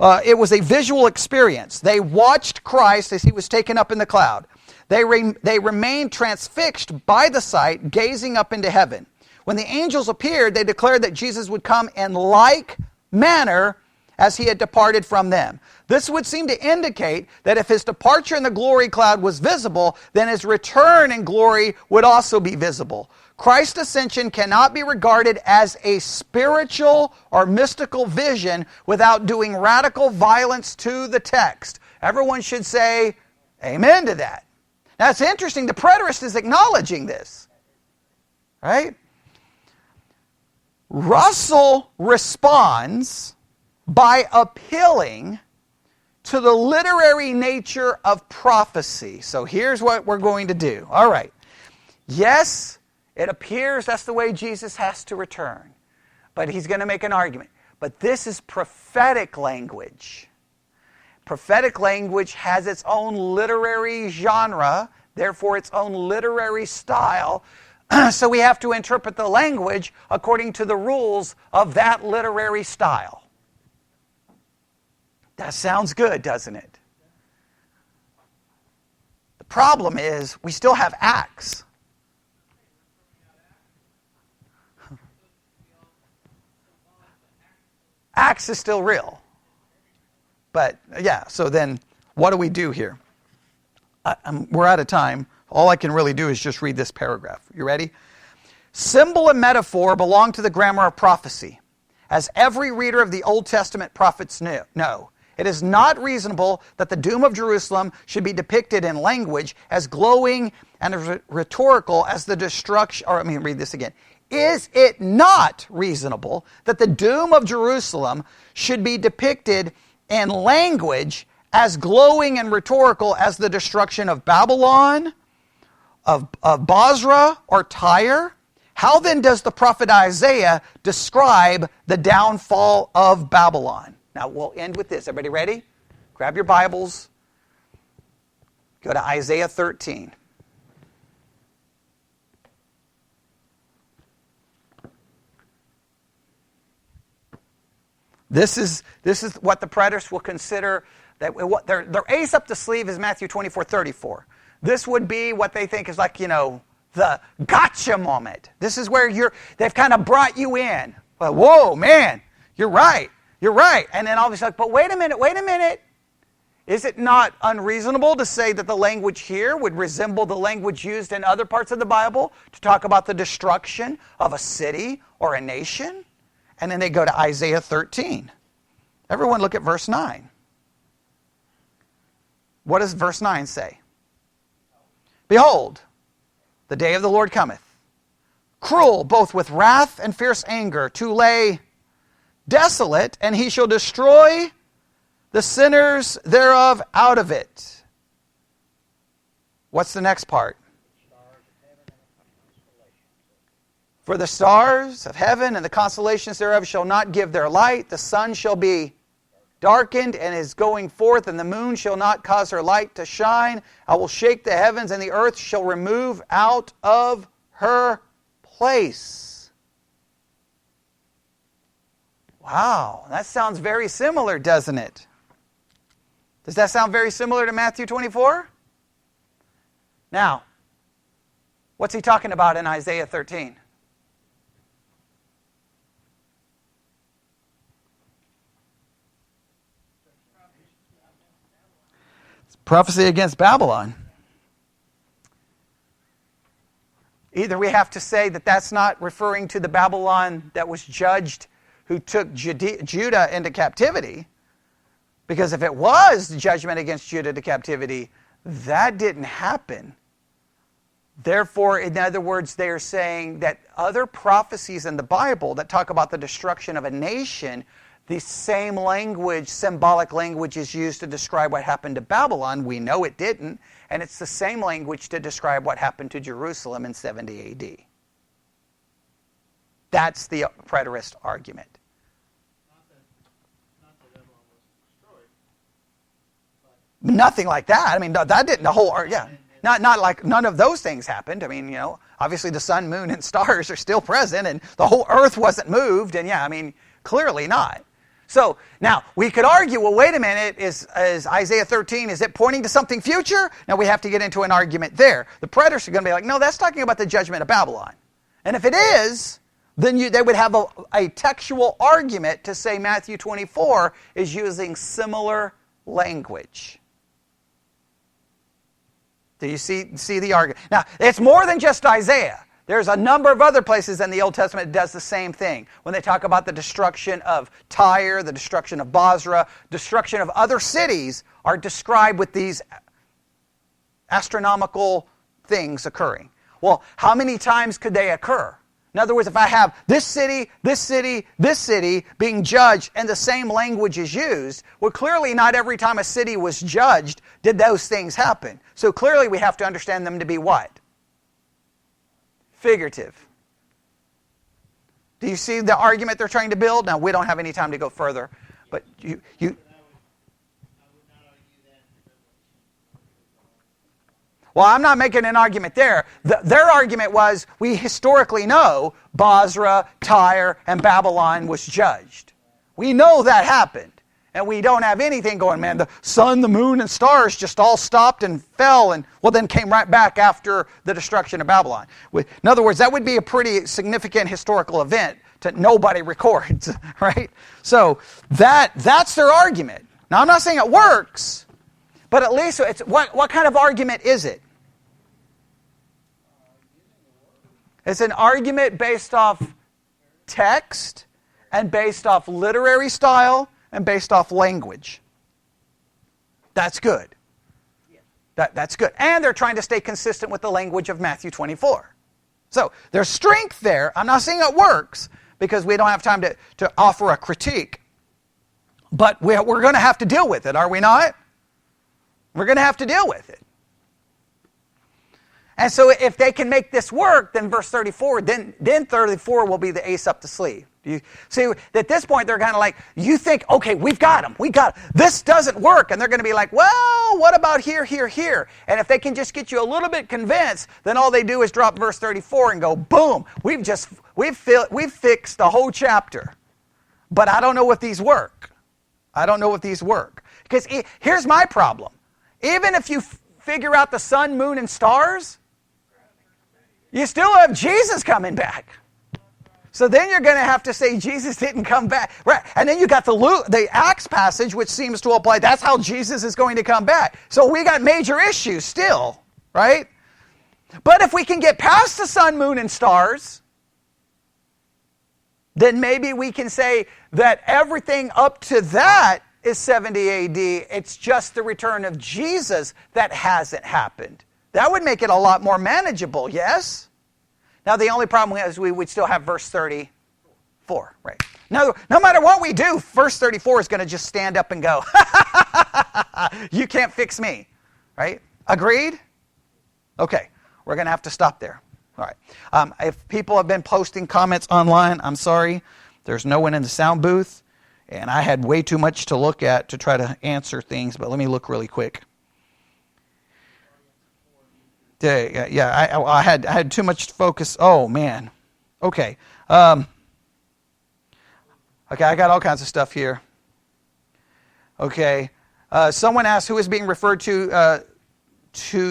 It was a visual experience. They watched Christ as he was taken up in the cloud. They remained transfixed by the sight, gazing up into heaven. When the angels appeared, they declared that Jesus would come in like manner as he had departed from them. This would seem to indicate that if his departure in the glory cloud was visible, then his return in glory would also be visible. Christ's ascension cannot be regarded as a spiritual or mystical vision without doing radical violence to the text. Everyone should say amen to that. Now it's interesting, the preterist is acknowledging this, right? Russell responds by appealing to the literary nature of prophecy. So here's what we're going to do. All right. Yes, it appears that's the way Jesus has to return. But he's going to make an argument. But this is prophetic language. Prophetic language has its own literary genre, therefore its own literary style. So we have to interpret the language according to the rules of that literary style. That sounds good, doesn't it? The problem is we still have Acts. Acts is still real. But yeah, so then what do we do here? We're out of time. All I can really do is just read this paragraph. You ready? Symbol and metaphor belong to the grammar of prophecy. As every reader of the Old Testament prophets know, it is not reasonable that the doom of Jerusalem should be depicted in language as glowing and rhetorical as the destruction, or let me read this again. Is it not reasonable that the doom of Jerusalem should be depicted in language as glowing and rhetorical as the destruction of Babylon, of Bozrah, or Tyre? How then does the prophet Isaiah describe the downfall of Babylon? Now we'll end with this. Everybody ready? Grab your Bibles. Go to Isaiah 13. This is what the preterists will consider, that what their ace up the sleeve is Matthew 24:34. This would be what they think is like, the gotcha moment. This is where they've kind of brought you in. But whoa, man, you're right. And then all of a sudden, but wait a minute. Is it not unreasonable to say that the language here would resemble the language used in other parts of the Bible to talk about the destruction of a city or a nation? And then they go to Isaiah 13. Everyone look at verse 9. What does verse 9 say? Behold, the day of the Lord cometh, cruel both with wrath and fierce anger, to lay desolate, and he shall destroy the sinners thereof out of it. What's the next part? For the stars of heaven and the constellations thereof shall not give their light. The sun shall be darkened and is going forth, and the moon shall not cause her light to shine. I will shake the heavens, and the earth shall remove out of her place. Wow, that sounds very similar, doesn't it? Does that sound very similar to Matthew 24? Now, what's he talking about in Isaiah 13? It's prophecy against Babylon. Either we have to say that that's not referring to the Babylon that was judged who took Judah into captivity, because if it was judgment against Judah to captivity, that didn't happen. Therefore, in other words, they are saying that other prophecies in the Bible that talk about the destruction of a nation, the same language, symbolic language, is used to describe what happened to Babylon. We know it didn't. And it's the same language to describe what happened to Jerusalem in 70 AD. That's the preterist argument. Not that Babylon was destroyed. But Nothing like that. I mean, that didn't, the whole, yeah. Not like none of those things happened. I mean, obviously the sun, moon, and stars are still present, and the whole earth wasn't moved, and clearly not. So now we could argue, well, wait a minute, is Isaiah 13, is it pointing to something future? Now we have to get into an argument there. The preterists are going to be like, no, that's talking about the judgment of Babylon. And if it is, then they would have a textual argument to say Matthew 24 is using similar language. Do you see the argument? Now, it's more than just Isaiah. There's a number of other places in the Old Testament that does the same thing. When they talk about the destruction of Tyre, the destruction of Bozrah, destruction of other cities are described with these astronomical things occurring. Well, how many times could they occur? In other words, if I have this city, this city, this city being judged and the same language is used, well, clearly not every time a city was judged did those things happen. So clearly we have to understand them to be what? Figurative. Do you see the argument they're trying to build? Now, we don't have any time to go further, but you well, I'm not making an argument there. Their argument was, we historically know Bozrah, Tyre, and Babylon was judged. We know that happened. And we don't have anything going, man, the sun, the moon, and stars just all stopped and fell and, well, then came right back after the destruction of Babylon. In other words, that would be a pretty significant historical event that nobody records, right? So that's their argument. Now, I'm not saying it works, but at least it's what kind of argument is it? It's an argument based off text and based off literary style and based off language. That's good. That's good. And they're trying to stay consistent with the language of Matthew 24. So there's strength there. I'm not saying it works because we don't have time to offer a critique. But we're going to have to deal with it, are we not? We're going to have to deal with it. And so if they can make this work, then verse 34, then 34 will be the ace up the sleeve. You see, at this point, they're kind of like, you think, okay, we've got them. This doesn't work. And they're going to be like, well, what about here, here, here? And if they can just get you a little bit convinced, then all they do is drop verse 34 and go, boom, we've fixed the whole chapter. But I don't know if these work. Because here's my problem. Even if you figure out the sun, moon, and stars, you still have Jesus coming back. So then you're going to have to say Jesus didn't come back. Right. And then you got the Acts passage, which seems to apply. That's how Jesus is going to come back. So we got major issues still, right? But if we can get past the sun, moon, and stars, then maybe we can say that everything up to that is 70 AD. It's just the return of Jesus that hasn't happened. That would make it a lot more manageable, yes? Now, the only problem is we would still have verse 34, right? No matter what we do, verse 34 is going to just stand up and go, you can't fix me, right? Agreed? Okay, we're going to have to stop there. All right. If people have been posting comments online, I'm sorry. There's no one in the sound booth, and I had way too much to look at to try to answer things, but let me look really quick. Yeah, I had too much focus. Oh, man. Okay. Okay, I got all kinds of stuff here. Okay. Someone asked who is being referred to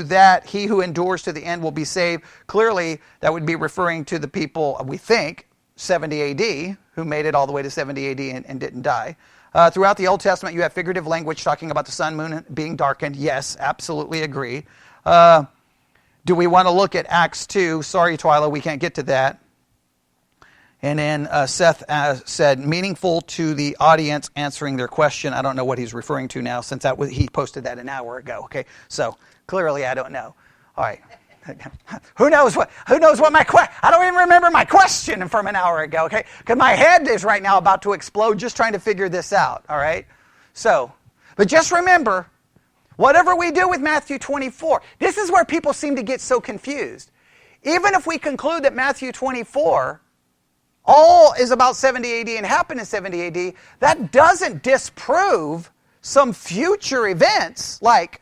that he who endures to the end will be saved. Clearly, that would be referring to the people, we think, 70 AD, who made it all the way to 70 AD and didn't die. Throughout the Old Testament, you have figurative language talking about the sun, moon being darkened. Yes, absolutely agree. Do we want to look at Acts 2? Sorry, Twyla, we can't get to that. And then Seth said, meaningful to the audience answering their question. I don't know what he's referring to now since he posted that an hour ago. Okay, so clearly I don't know. All right. Who knows what my question? I don't even remember my question from an hour ago. Okay, because my head is right now about to explode just trying to figure this out. All right. So, but just remember, whatever we do with Matthew 24, this is where people seem to get so confused. Even if we conclude that Matthew 24 all is about 70 AD and happened in 70 AD, that doesn't disprove some future events like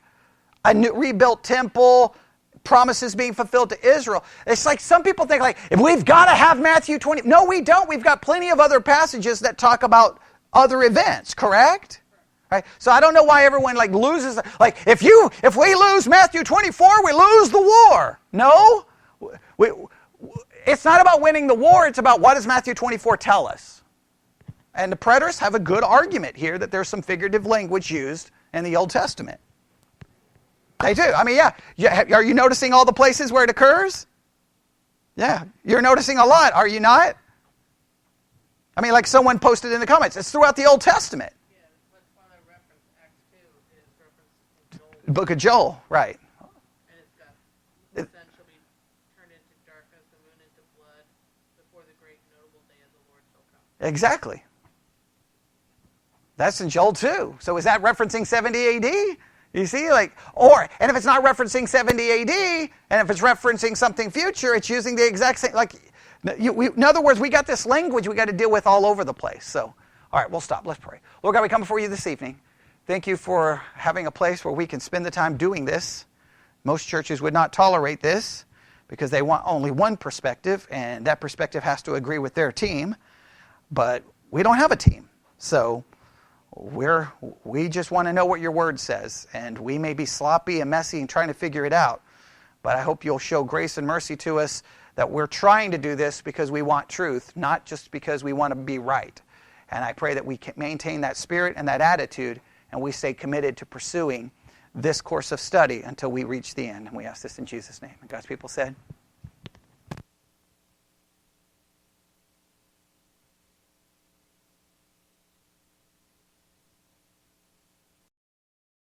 a new rebuilt temple, promises being fulfilled to Israel. It's like some people think like, if we've got to have Matthew 20. No, we don't. We've got plenty of other passages that talk about other events, correct? Right? So I don't know why everyone loses. If we lose Matthew 24, we lose the war. No, it's not about winning the war. It's about what does Matthew 24 tell us. And the preterists have a good argument here that there's some figurative language used in the Old Testament. They do. I mean, yeah. Are you noticing all the places where it occurs? Yeah, you're noticing a lot, are you not? I mean, like someone posted in the comments, it's throughout the Old Testament. Yeah, that's why I reference Acts 2 is referenced in Joel. The book of Joel, right. And it's got, the sun shall be turned into darkness, the moon into blood, before the great notable day of the Lord shall come. Exactly. That's in Joel 2. So is that referencing 70 AD? You see, and if it's not referencing 70 AD, and if it's referencing something future, it's using the exact same, in other words, we got this language we got to deal with all over the place. So, all right, we'll stop. Let's pray. Lord God, we come before you this evening. Thank you for having a place where we can spend the time doing this. Most churches would not tolerate this because they want only one perspective, and that perspective has to agree with their team. But we don't have a team. So we just want to know what your word says, and we may be sloppy and messy and trying to figure it out, but I hope you'll show grace and mercy to us that we're trying to do this because we want truth, not just because we want to be right. And I pray that we can maintain that spirit and that attitude, and we stay committed to pursuing this course of study until we reach the end. And we ask this in Jesus' name. And God's people said...